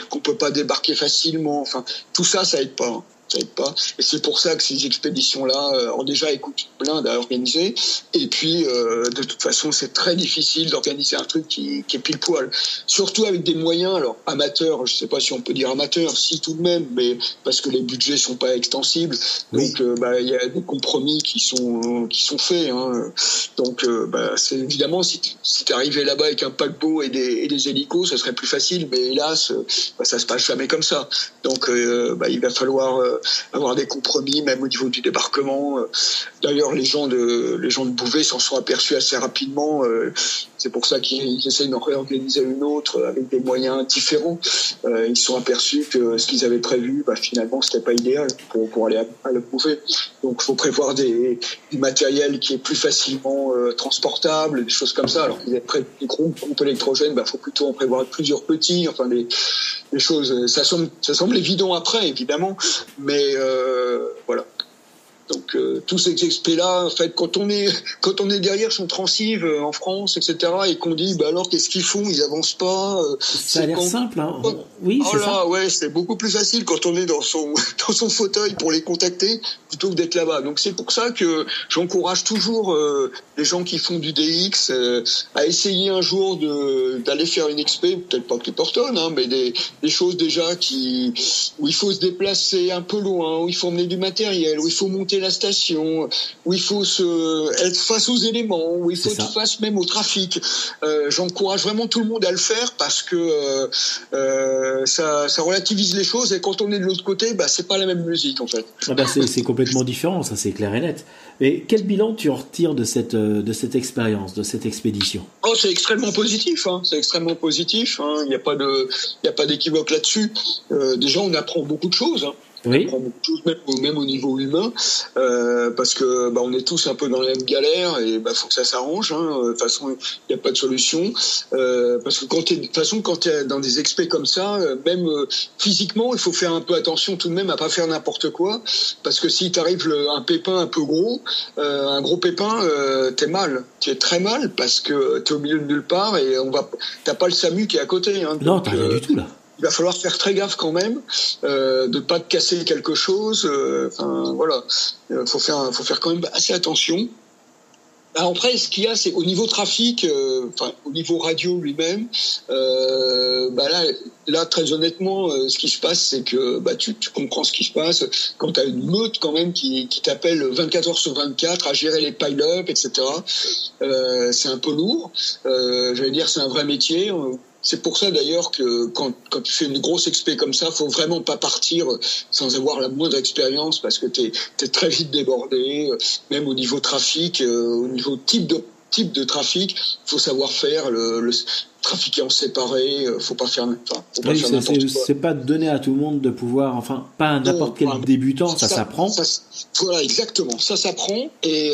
qu'on peut pas débarquer facilement. Tout ça aide pas. Ça aide pas. Et c'est pour ça que ces expéditions-là ont déjà coûté plein à organiser. Et puis, de toute façon, c'est très difficile d'organiser un truc qui est pile poil. Surtout avec des moyens, alors amateurs, je sais pas si on peut dire amateurs, si tout de même, mais parce que les budgets sont pas extensibles. Oui. Donc, il y a des compromis qui sont faits. Donc, c'est évidemment, si t'es arrivé là-bas avec un paquebot et des hélicos, ça serait plus facile. Mais hélas, ça se passe jamais comme ça. Donc, il va falloir avoir des compromis, même au niveau du débarquement. D'ailleurs, les gens de Bouvet s'en sont aperçus assez rapidement. C'est pour ça qu'ils essayent d'en réorganiser une autre avec des moyens différents. Ils se sont aperçus que ce qu'ils avaient prévu, finalement, c'était pas idéal pour aller à le Bouvet. Donc, il faut prévoir du matériel qui est plus facilement transportable, des choses comme ça. Alors qu'ils avaient prévu des gros groupes électrogènes, faut plutôt en prévoir plusieurs petits, des choses. Ça semble évident après, évidemment, mais voilà. Donc tous ces expés-là, en fait, quand on est derrière son transive en France, etc., et qu'on dit alors qu'est-ce qu'ils font, ils avancent pas. Ça a l'air simple, hein. Oui, c'est ça. Ouais, c'est beaucoup plus facile quand on est dans son fauteuil pour les contacter plutôt que d'être là-bas. Donc c'est pour ça que j'encourage toujours les gens qui font du DX à essayer un jour d'aller faire une expé, peut-être pas Clipperton, mais des choses déjà où il faut se déplacer un peu loin, où il faut emmener du matériel, où il faut monter la station, où il faut être face aux éléments, où il faut être face même au trafic. J'encourage vraiment tout le monde à le faire parce que ça relativise les choses, et quand on est de l'autre côté, c'est pas la même musique en fait. C'est complètement différent, ça c'est clair et net. Et quel bilan tu en retires de cette expérience, de cette expédition ? C'est extrêmement positif. C'est extrêmement positif. Il n'y a pas d'équivoque là-dessus. Déjà, on apprend beaucoup de choses. Oui. Même au niveau humain, parce que on est tous un peu dans la même galère, et faut que ça s'arrange. De toute façon, il n'y a pas de solution. Parce que quand t'es dans des expés comme ça, même physiquement, il faut faire un peu attention tout de même à pas faire n'importe quoi, parce que si t'arrive un pépin un peu gros, un gros pépin, t'es mal. Tu es très mal parce que t'es au milieu de nulle part, et t'as pas le SAMU qui est à côté. Non, t'as rien du tout là. Il va falloir faire très gaffe quand même, de pas te casser quelque chose. Voilà, faut faire quand même assez attention. Alors après, ce qu'il y a, c'est au niveau trafic, au niveau radio lui-même. Là, très honnêtement, ce qui se passe, c'est que tu comprends ce qui se passe quand t'as une meute quand même qui t'appelle 24 heures sur 24 à gérer les pile-up, etc. C'est un peu lourd. J'allais dire, c'est un vrai métier. C'est pour ça d'ailleurs que quand tu fais une grosse expé comme ça, faut vraiment pas partir sans avoir la moindre expérience, parce que t'es très vite débordé, même au niveau trafic, au niveau type de trafic, faut savoir faire le trafiquer en séparé, faut pas faire n'importe quoi. C'est pas donné à tout le monde de pouvoir, enfin, pas à n'importe quel débutant, ça s'apprend. Voilà, exactement, ça s'apprend, et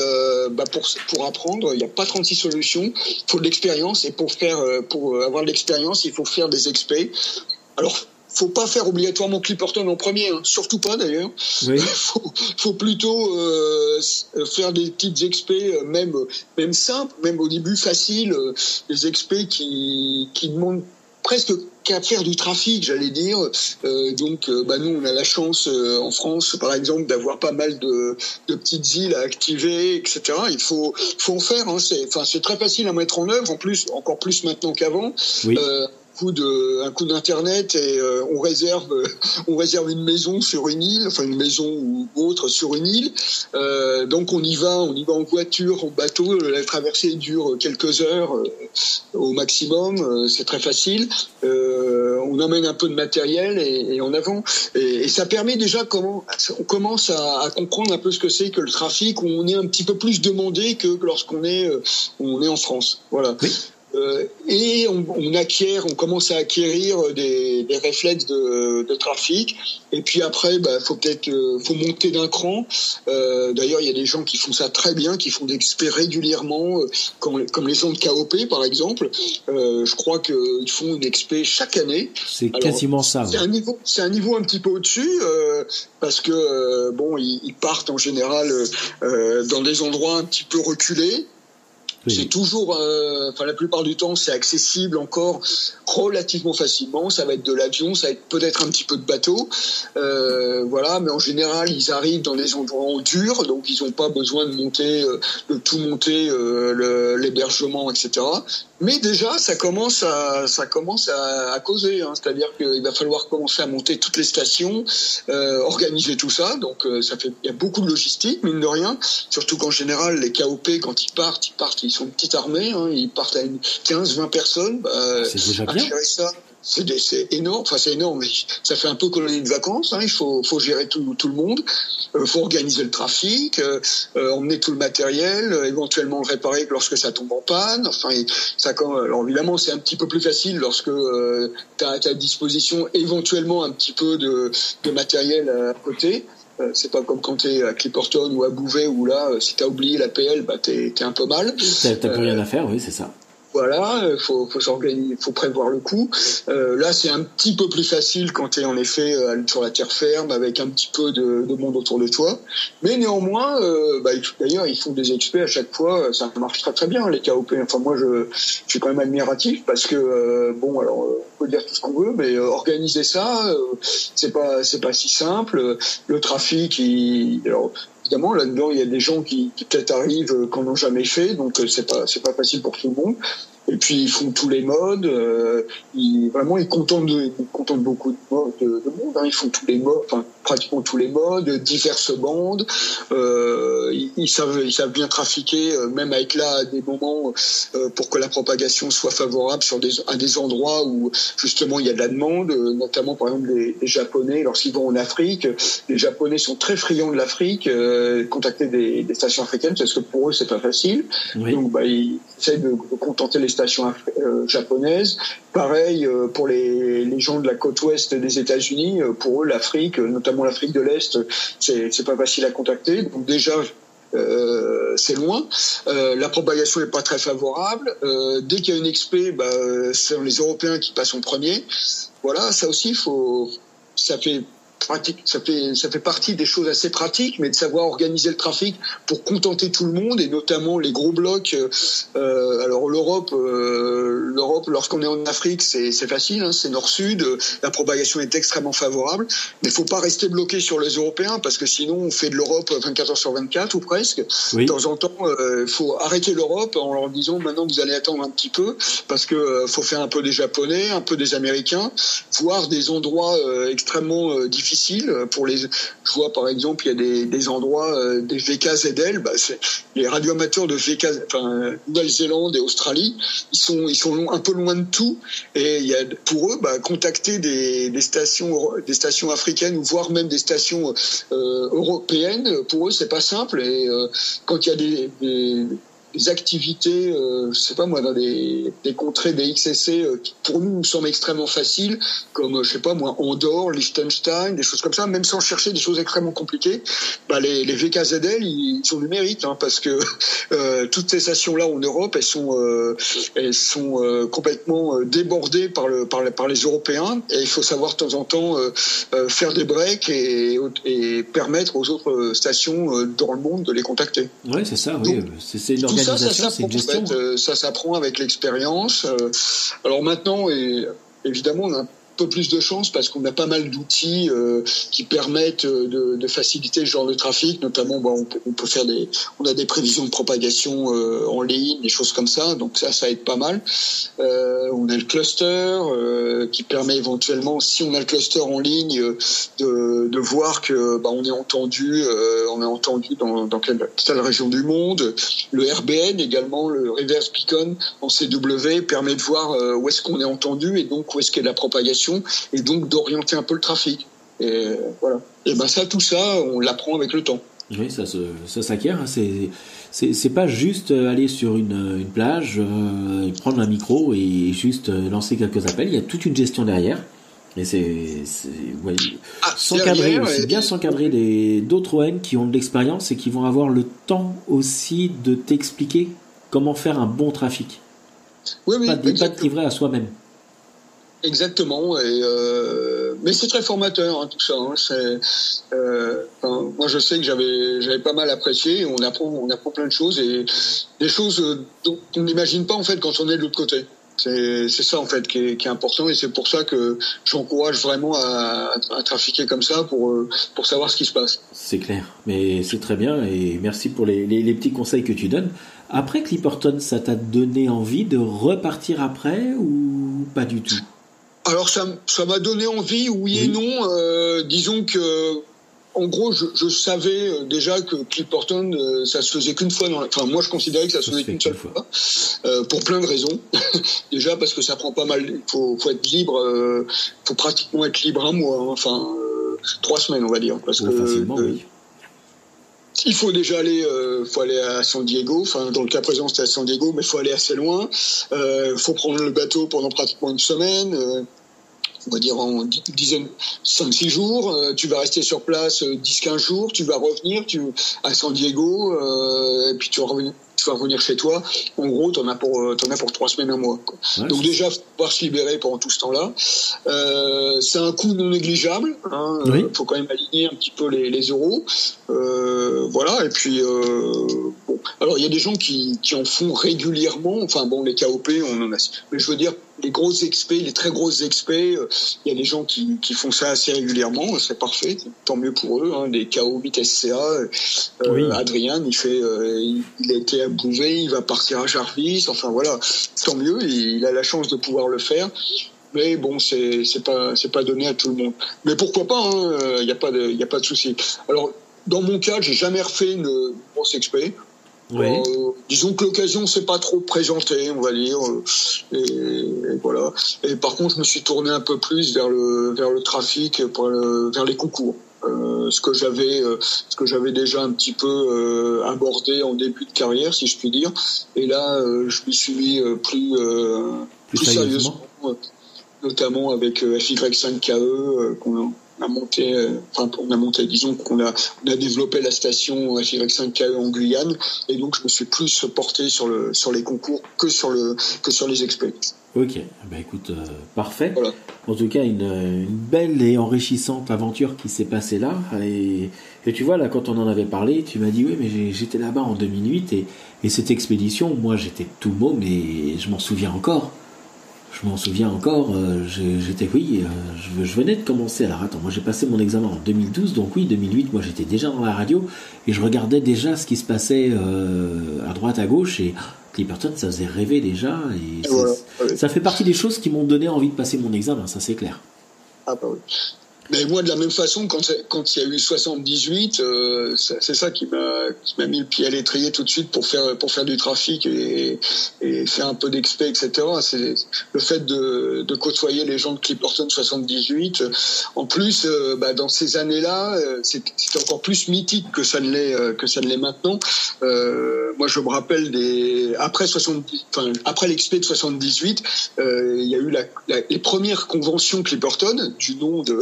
pour apprendre, il n'y a pas 36 solutions, il faut de l'expérience, et pour avoir de l'expérience, il faut faire des expés. Alors, faut pas faire obligatoirement Clipperton en premier, hein, surtout pas d'ailleurs. Oui. faut plutôt faire des petites expés, même simples, même au début faciles, des expés qui demandent presque qu'à faire du trafic, j'allais dire. Donc, nous, on a la chance en France, par exemple, d'avoir pas mal de petites îles à activer, etc. Il faut en faire. Hein. C'est très facile à mettre en œuvre. En plus, encore plus maintenant qu'avant. Oui. Un coup d'internet, et on réserve une maison sur une île, enfin une maison ou autre sur une île. Donc on y va en voiture, en bateau. La traversée dure quelques heures au maximum. C'est très facile. On emmène un peu de matériel et en avant. Et ça permet déjà on commence à comprendre un peu ce que c'est que le trafic, où on est un petit peu plus demandé que lorsqu'on est en France. Voilà. Oui. Et on commence à acquérir des réflexes de trafic. Et puis après, faut monter d'un cran. D'ailleurs, il y a des gens qui font ça très bien, qui font des expés régulièrement, comme les gens de KOP par exemple. Je crois qu'ils font une expé chaque année. C'est quasiment ça. C'est un niveau un petit peu au-dessus, parce que ils partent en général dans des endroits un petit peu reculés. Oui. C'est toujours, la plupart du temps, c'est accessible encore relativement facilement. Ça va être de l'avion, ça va être peut-être un petit peu de bateau, mais en général, ils arrivent dans des endroits durs, donc ils n'ont pas besoin de tout monter, l'hébergement, etc. Mais déjà, ça commence à causer, hein. C'est-à-dire qu'il va falloir commencer à monter toutes les stations, organiser tout ça. Donc, il y a beaucoup de logistique, mine de rien. Surtout qu'en général, les KOP, quand ils partent, ils sont une petite armée, hein. Ils partent à 15-20 personnes. C'est déjà bien. Ça, c'est énorme. Enfin, c'est énorme, mais ça fait un peu colonie de vacances, hein. Il faut gérer tout le monde. Faut organiser le trafic, emmener tout le matériel, éventuellement le réparer lorsque ça tombe en panne. Enfin, alors évidemment, c'est un petit peu plus facile lorsque tu as à ta disposition éventuellement un petit peu de matériel à côté. C'est pas comme quand t'es à Clipperton ou à Bouvet, où là, si t'as oublié la PL, t'es un peu mal. T'as plus rien à faire, oui, c'est ça. Voilà, faut s'organiser, faut prévoir le coup. Là, c'est un petit peu plus facile quand t'es en effet sur la terre ferme, avec un petit peu de monde autour de toi. Mais néanmoins, d'ailleurs, ils font des experts à chaque fois. Ça marche très très bien, les KOP. Enfin, moi, je suis quand même admiratif, parce que on peut dire tout ce qu'on veut, mais organiser ça, c'est pas si simple. Le trafic, alors évidemment, là-dedans, il y a des gens qui peut-être arrivent qu'on n'ont jamais fait, donc c'est pas facile pour tout le monde. Et puis ils font tous les modes, ils contentent beaucoup de monde, hein. Ils font tous les modes, enfin pratiquement tous les modes, diverses bandes. Ils savent bien trafiquer, même avec là des moments pour que la propagation soit favorable à des endroits où justement il y a de la demande, notamment par exemple les Japonais lorsqu'ils vont en Afrique. Les Japonais sont très friands de l'Afrique, contacter des stations africaines, parce que pour eux c'est pas facile. Oui. Donc ils essaient de contenter les stations japonaises. Pareil pour les gens de la côte ouest des États-Unis. Pour eux, l'Afrique, notamment l'Afrique de l'Est, c'est pas facile à contacter. Donc déjà, c'est loin. La propagation n'est pas très favorable. Dès qu'il y a une expé, c'est les Européens qui passent en premier. Voilà, ça aussi, ça fait partie des choses assez pratiques, mais de savoir organiser le trafic pour contenter tout le monde, et notamment les gros blocs. Alors l'Europe, lorsqu'on est en Afrique, c'est facile, hein, c'est nord-sud, la propagation est extrêmement favorable, mais il faut pas rester bloqué sur les Européens, parce que sinon on fait de l'Europe 24 heures sur 24 ou presque. Oui. De temps en temps, faut arrêter l'Europe en leur disant maintenant vous allez attendre un petit peu, parce que faut faire un peu des Japonais, un peu des Américains, voire des endroits extrêmement difficiles difficile pour les. Je vois par exemple, il y a des endroits, des VKZL, c'est les radioamateurs de Nouvelle-Zélande et Australie, ils sont un peu loin de tout, et il y a pour eux, contacter des stations africaines ou voire même des stations européennes, pour eux c'est pas simple, et quand il y a des activités, je sais pas moi, dans des contrées des XSC qui pour nous semblent extrêmement faciles, comme je sais pas moi, Andorre, Liechtenstein, des choses comme ça, même sans chercher des choses extrêmement compliquées, les VKZL ils ont du mérite, parce que toutes ces stations là en Europe elles sont complètement débordées par les Européens, et il faut savoir de temps en temps faire des breaks et permettre aux autres stations dans le monde de les contacter. Ouais, c'est ça. Oui, c'est une organisation, c'est une gestion. Ça s'apprend avec l'expérience. Alors maintenant, évidemment, on a un peu plus de chance parce qu'on a pas mal d'outils qui permettent de faciliter ce genre de trafic. Notamment, on peut faire on a des prévisions de propagation en ligne, des choses comme ça. Donc ça aide pas mal. On a le cluster qui permet éventuellement, si on a le cluster en ligne, de voir que on est entendu dans quelle région du monde. Le RBN également, le Reverse Beacon en CW, permet de voir où est-ce qu'on est entendu et donc où est-ce qu'il y a de la propagation, et donc d'orienter un peu le trafic. Et voilà. Et tout ça, on l'apprend avec le temps. Oui, ça s'acquiert. C'est pas juste aller sur une plage, prendre un micro et juste lancer quelques appels. Il y a toute une gestion derrière. Et s'encadrer aussi, bien s'encadrer d'autres ON qui ont de l'expérience et qui vont avoir le temps aussi de t'expliquer comment faire un bon trafic. Pas de livrer à soi-même. Exactement, mais c'est très formateur, tout ça. Moi, je sais que j'avais pas mal apprécié. On apprend plein de choses, et des choses dont on n'imagine pas en fait quand on est de l'autre côté. C'est ça en fait qui est important, et c'est pour ça que j'encourage vraiment à trafiquer comme ça pour savoir ce qui se passe. C'est clair, mais c'est très bien, et merci pour les petits conseils que tu donnes. Après Clipperton, ça t'a donné envie de repartir après ou pas du tout? Alors ça m'a donné envie, oui et non. Disons que en gros, je savais déjà que Clipperton, ça se faisait qu'une fois moi, je considérais que ça se faisait qu'une seule fois, pour plein de raisons. Déjà parce que ça prend pas mal. Il faut être libre. Faut pratiquement être libre un mois. 3 semaines, on va dire, parce que facilement, oui. Il faut déjà aller à San Diego. Dans le cas présent, c'était à San Diego, mais il faut aller assez loin. Faut prendre le bateau pendant pratiquement une semaine. On va dire en 5-6 jours, tu vas rester sur place 10-15 jours, tu vas revenir à San Diego, et puis tu vas revenir chez toi. En gros, t'en as pour 3 semaines, un mois, quoi. Ouais, donc déjà, faut pouvoir se libérer pendant tout ce temps-là. C'est un coût non négligeable. Oui. Faut quand même aligner un petit peu les euros. Voilà. Et puis bon. Alors il y a des gens qui en font régulièrement. Les KOP, on en a. Mais je veux dire, les grosses expés, les très grosses expés, il y a des gens qui font ça assez régulièrement. C'est parfait, tant mieux pour eux. Des KO 8 SCA. Oui. Adrien, il a été à Bouvet, il va partir à Jarvis. Voilà, tant mieux. Il a la chance de pouvoir le faire. Mais bon, c'est pas donné à tout le monde. Mais pourquoi pas, il y a pas de souci. Alors, dans mon cas, j'ai jamais refait une grosse expé. Oui. Disons que l'occasion s'est pas trop présentée, on va dire, et voilà. Et par contre, je me suis tourné un peu plus vers le trafic, vers les concours. Ce que j'avais déjà un petit peu abordé en début de carrière, si je puis dire. Et là, je me suis mis plus sérieusement, notamment avec FY5KE qu'on a monté, disons qu'on a développé la station FY5KE en Guyane, et donc je me suis plus porté sur les concours que sur les expés. Ok, écoute, parfait. Voilà. En tout cas, une belle et enrichissante aventure qui s'est passée là, et tu vois, là, quand on en avait parlé, tu m'as dit, oui, mais j'étais là-bas en 2008, et cette expédition, moi, j'étais tout môme, et je m'en souviens encore. Je venais de commencer. Alors attends, moi j'ai passé mon examen en 2012, donc oui, 2008, moi j'étais déjà dans la radio, et je regardais déjà ce qui se passait à droite, à gauche, et Clipperton, ça faisait rêver déjà, et ça fait partie des choses qui m'ont donné envie de passer mon examen, ça c'est clair. Ah bah oui. Mais moi, de la même façon, quand il y a eu 78, c'est ça qui m'a mis le pied à l'étrier tout de suite pour faire du trafic et faire un peu d'expé, etc. C'est le fait de côtoyer les gens de Clipperton 78. En plus, dans ces années-là, c'était encore plus mythique que ça ne l'est maintenant. Moi, je me rappelle après l'expé de 78, il y a eu les premières conventions Clipperton du nom de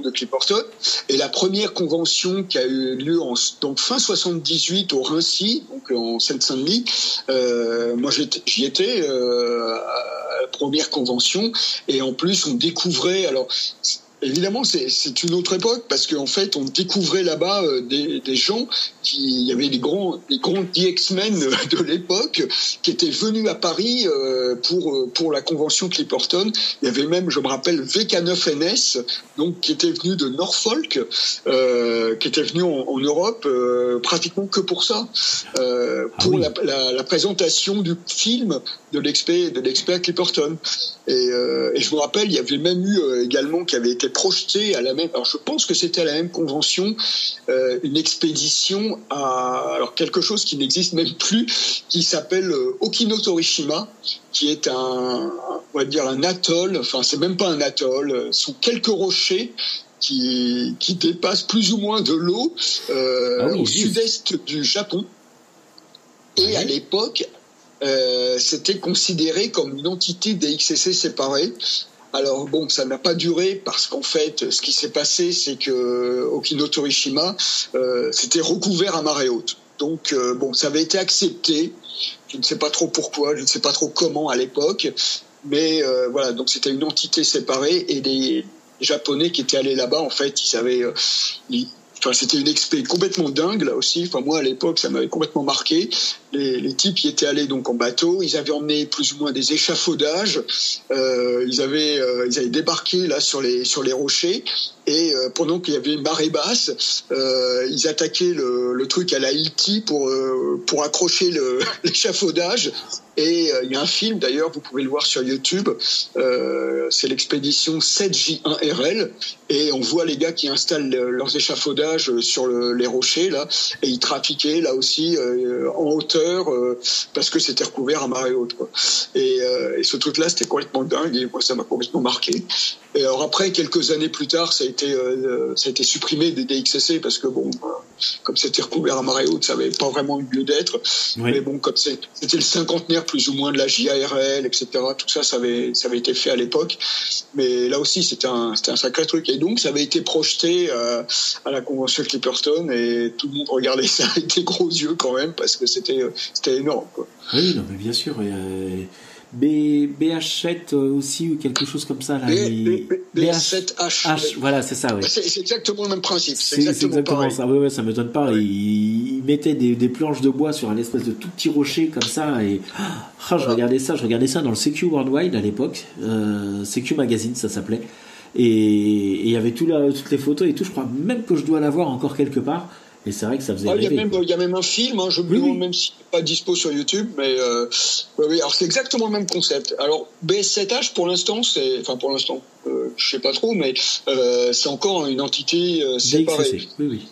Clipperton, et la première convention qui a eu lieu donc fin 78 au Rincy, donc en Seine-Saint-Denis. Moi, j'y étais à la première convention, et en plus on découvrait. Alors évidemment, c'est une autre époque parce qu'en fait, on découvrait là-bas des gens il y avait les grands DX-men de l'époque qui étaient venus à Paris pour la convention Clipperton. Il y avait même, je me rappelle, VK9NS, donc qui était venu de Norfolk, qui était venu en Europe pratiquement que pour ça, pour la présentation du film de l'expé à Clipperton. Et je me rappelle, il y avait même eu également qui avait été projeté à la même. Alors je pense que c'était à la même convention, une expédition alors quelque chose qui n'existe même plus, qui s'appelle Okinotorishima, qui est on va dire un atoll. Enfin, c'est même pas un atoll. Ce sont quelques rochers qui dépassent plus ou moins de l'eau au sud-est du Japon. Et à l'époque, c'était considéré comme une entité DXCC séparée. Alors bon, ça n'a pas duré parce qu'en fait, ce qui s'est passé, c'est que Okinotorishima c'était recouvert à marée haute. Donc ça avait été accepté. Je ne sais pas trop pourquoi, je ne sais pas trop comment à l'époque, mais voilà. Donc c'était une entité séparée et les Japonais qui étaient allés là-bas, en fait, c'était une expé complètement dingue là aussi. Enfin moi à l'époque ça m'avait complètement marqué. Les types y étaient allés donc en bateau. Ils avaient emmené plus ou moins des échafaudages. Ils avaient débarqué là sur les rochers. Et pendant qu'il y avait une marée basse, ils attaquaient le truc à la Hilti pour accrocher l'échafaudage. Et il y a un film d'ailleurs, vous pouvez le voir sur YouTube. C'est l'expédition 7J1RL. Et on voit les gars qui installent leurs échafaudages sur les rochers là, et ils trafiquaient là aussi en hauteur parce que c'était recouvert à marée haute, quoi. Et ce truc-là, c'était complètement dingue et moi ça m'a complètement marqué. Et alors après, quelques années plus tard, ça a été supprimé des DXCC parce que comme c'était recouvert à marée haute, ça avait pas vraiment eu lieu d'être. Oui. Mais bon, comme c'était le cinquantenaire plus ou moins de la JARL, etc. Tout ça, ça avait été fait à l'époque. Mais là aussi, c'était un sacré truc. Et donc, ça avait été projeté à la convention Clipperton et tout le monde regardait ça avec des gros yeux quand même parce que c'était énorme, quoi. Oui, non, mais bien sûr. BH7 aussi ou quelque chose comme ça là. BH7H. Voilà, c'est ça, oui. C'est exactement le même principe. C'est exactement ça. Ouais, ça m'étonne pas. Ouais. Ils mettaient des planches de bois sur un espèce de tout petit rocher comme ça et je regardais ça dans le CQ Worldwide à l'époque. CQ Magazine, ça s'appelait. Et il y avait toutes les photos et tout. Je crois même que je dois l'avoir encore quelque part. Et c'est vrai que ça faisait rêver. Il y a même un film, hein, je me demande même s'il n'est pas dispo sur YouTube, mais alors c'est exactement le même concept. Alors BS7H pour l'instant, je sais pas trop, mais c'est encore une entité séparée. Oui.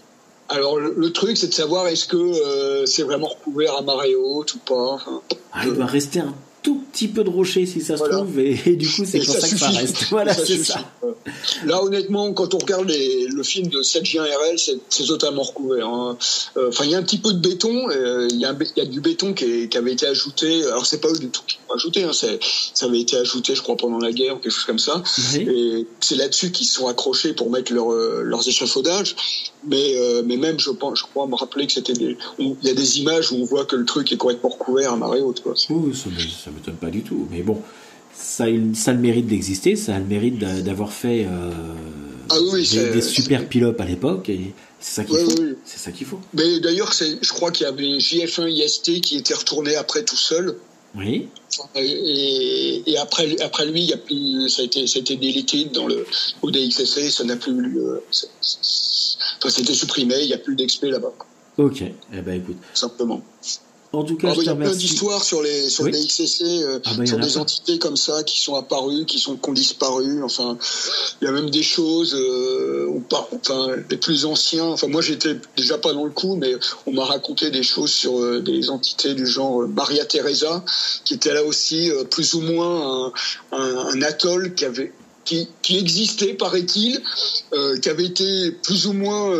Alors le truc, c'est de savoir est-ce que c'est vraiment recouvert à marée haute ou pas. Enfin, il doit rester un tout petit peu de rocher si ça se trouve et du coup c'est pour ça que ça reste. Voilà, c'est ça. Là honnêtement, quand on regarde le film de 7J1RL, c'est totalement recouvert. Enfin, il y a un petit peu de béton, il y a du béton qui avait été ajouté. Alors c'est pas eux du tout qui l'ont ajouté, hein, ça avait été ajouté, je crois, pendant la guerre ou quelque chose comme ça. Oui. Et c'est là-dessus qu'ils se sont accrochés pour mettre leurs échafaudages. Mais même je crois me rappeler que il y a des images où on voit que le truc est complètement recouvert à marée haute, quoi. Oui, ça m'étonne pas du tout. Mais bon, ça a le mérite d'exister, ça a le mérite d'avoir fait des super pilotes à l'époque et c'est ça qu'il faut. Oui. C'est ça qu'il faut. Mais d'ailleurs, je crois qu'il y avait JF1 IST qui était retourné après tout seul. Oui. Et après lui, il y a plus, ça a été délité au DXSC, ça n'a plus lieu. Enfin, c'était supprimé, il n'y a plus d'expé là-bas. Ok, eh ben écoute. Simplement. En tout cas, il y a plein d'histoires sur les DXCC, sur des entités comme ça qui sont apparues, qui ont disparu. Enfin, il y a même des choses, les plus anciens. Enfin, moi, j'étais déjà pas dans le coup, mais on m'a raconté des choses sur des entités du genre Maria Teresa, qui était là aussi plus ou moins un atoll qui existait, paraît-il, qui avait été plus ou moins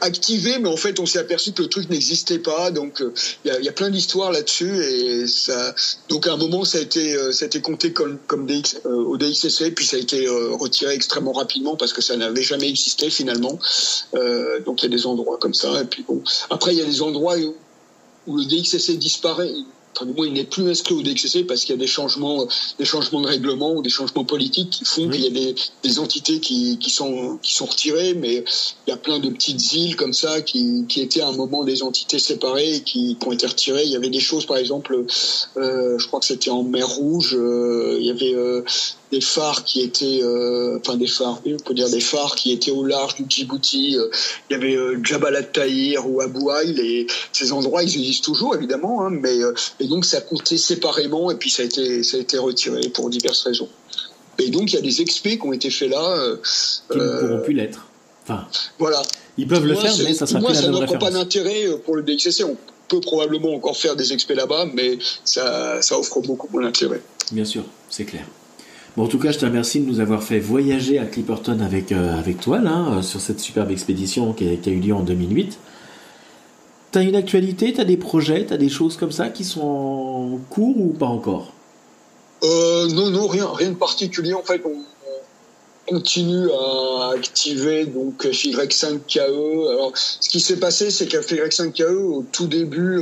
activé, mais en fait, on s'est aperçu que le truc n'existait pas. Donc, il y a plein d'histoires là-dessus, et ça. Donc, à un moment, ça a été compté comme au DXCC, puis ça a été retiré extrêmement rapidement parce que ça n'avait jamais existé finalement. Donc, il y a des endroits comme ça. Et puis bon, après, il y a des endroits où le DXCC disparaît. Enfin, du moins, il n'est plus inscrit au DXCC parce qu'il y a des changements de règlement ou des changements politiques qui font qu'il y a des entités qui sont retirées, mais il y a plein de petites îles comme ça qui étaient à un moment des entités séparées et qui ont été retirées. Il y avait des choses, par exemple, je crois que c'était en mer Rouge, il y avait des phares qui étaient, on peut dire des phares qui étaient au large du Djibouti. Il y avait Jabal al-Tahir ou Abou Hail, et ces endroits, ils existent toujours, évidemment, hein, mais et donc ça comptait séparément, et puis ça a été retiré pour diverses raisons. Et donc il y a des expés qui ont été faits là. Qui ne pourront plus l'être. Enfin, voilà. Ils peuvent le faire, mais ça sera plus la même référence. Ça n'a pas d'intérêt pour le DXCC. On peut probablement encore faire des expés là-bas, mais ça offre beaucoup moins d'intérêt. Bien sûr, c'est clair. Bon, en tout cas, je te remercie de nous avoir fait voyager à Clipperton avec toi, là, sur cette superbe expédition qui a eu lieu en 2008. T'as une actualité, t'as des projets, t'as des choses comme ça qui sont en cours ou pas encore? Non, rien de particulier. En fait, on continue à activer donc FY5KE. Alors, ce qui s'est passé, c'est qu'à FY5KE, au tout début,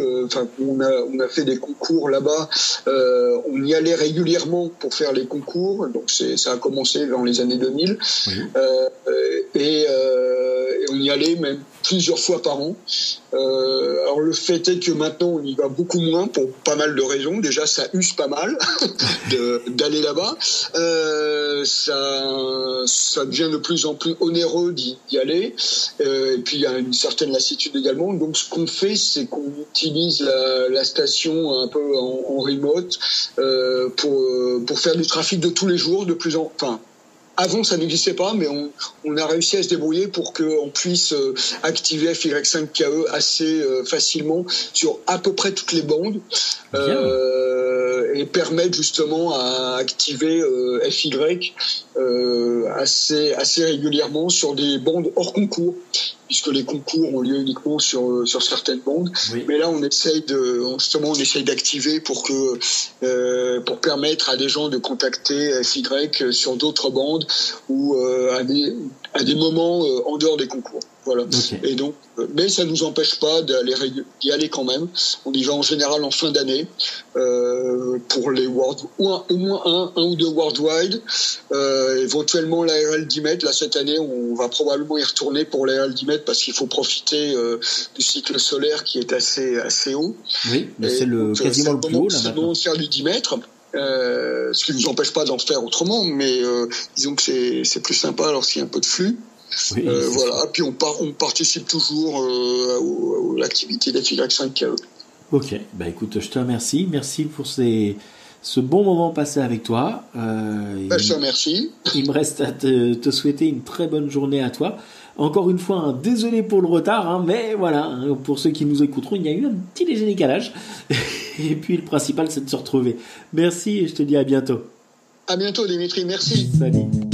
on a fait des concours là-bas. On y allait régulièrement pour faire les concours. Donc, ça a commencé dans les années 2000. Oui. Et on y allait même plusieurs fois par an. Alors le fait est que maintenant on y va beaucoup moins pour pas mal de raisons. Déjà, ça use pas mal d'aller là-bas. Ça devient de plus en plus onéreux d'y aller. Et puis il y a une certaine lassitude également. Donc ce qu'on fait, c'est qu'on utilise la station un peu en remote pour faire du trafic de tous les jours, avant, ça n'existait pas, mais on a réussi à se débrouiller pour qu'on puisse activer FY5KE assez facilement sur à peu près toutes les bandes et permettre justement à activer FY assez régulièrement sur des bandes hors concours, puisque les concours ont lieu uniquement sur certaines bandes. Oui. Mais là, on essaye d'activer pour permettre à des gens de contacter FY sur d'autres bandes ou à des moments en dehors des concours. Voilà. Okay. Et donc, mais ça nous empêche pas d'y aller quand même. On y va en général en fin d'année pour les au moins un ou deux worldwide. Éventuellement l'ARL 10 mètres. Là cette année, on va probablement y retourner pour l'ARL 10 mètres parce qu'il faut profiter du cycle solaire qui est assez haut. Oui, mais c'est quasiment le plus haut là maintenant. C'est le moment de faire du 10 mètres. Ce qui ne nous empêche pas d'en faire autrement, mais disons que c'est plus sympa lorsqu'il y a un peu de flux. Oui, voilà, puis on participe toujours à l'activité des FY5KE. Ok, bah écoute, je te remercie. Merci pour ce bon moment passé avec toi. Je te remercie. Il me reste à te souhaiter une très bonne journée à toi. Encore une fois, désolé pour le retard, mais voilà, pour ceux qui nous écouteront, il y a eu un petit léger décalage. Et puis le principal, c'est de se retrouver. Merci et je te dis à bientôt. À bientôt, Dimitri, merci. Salut.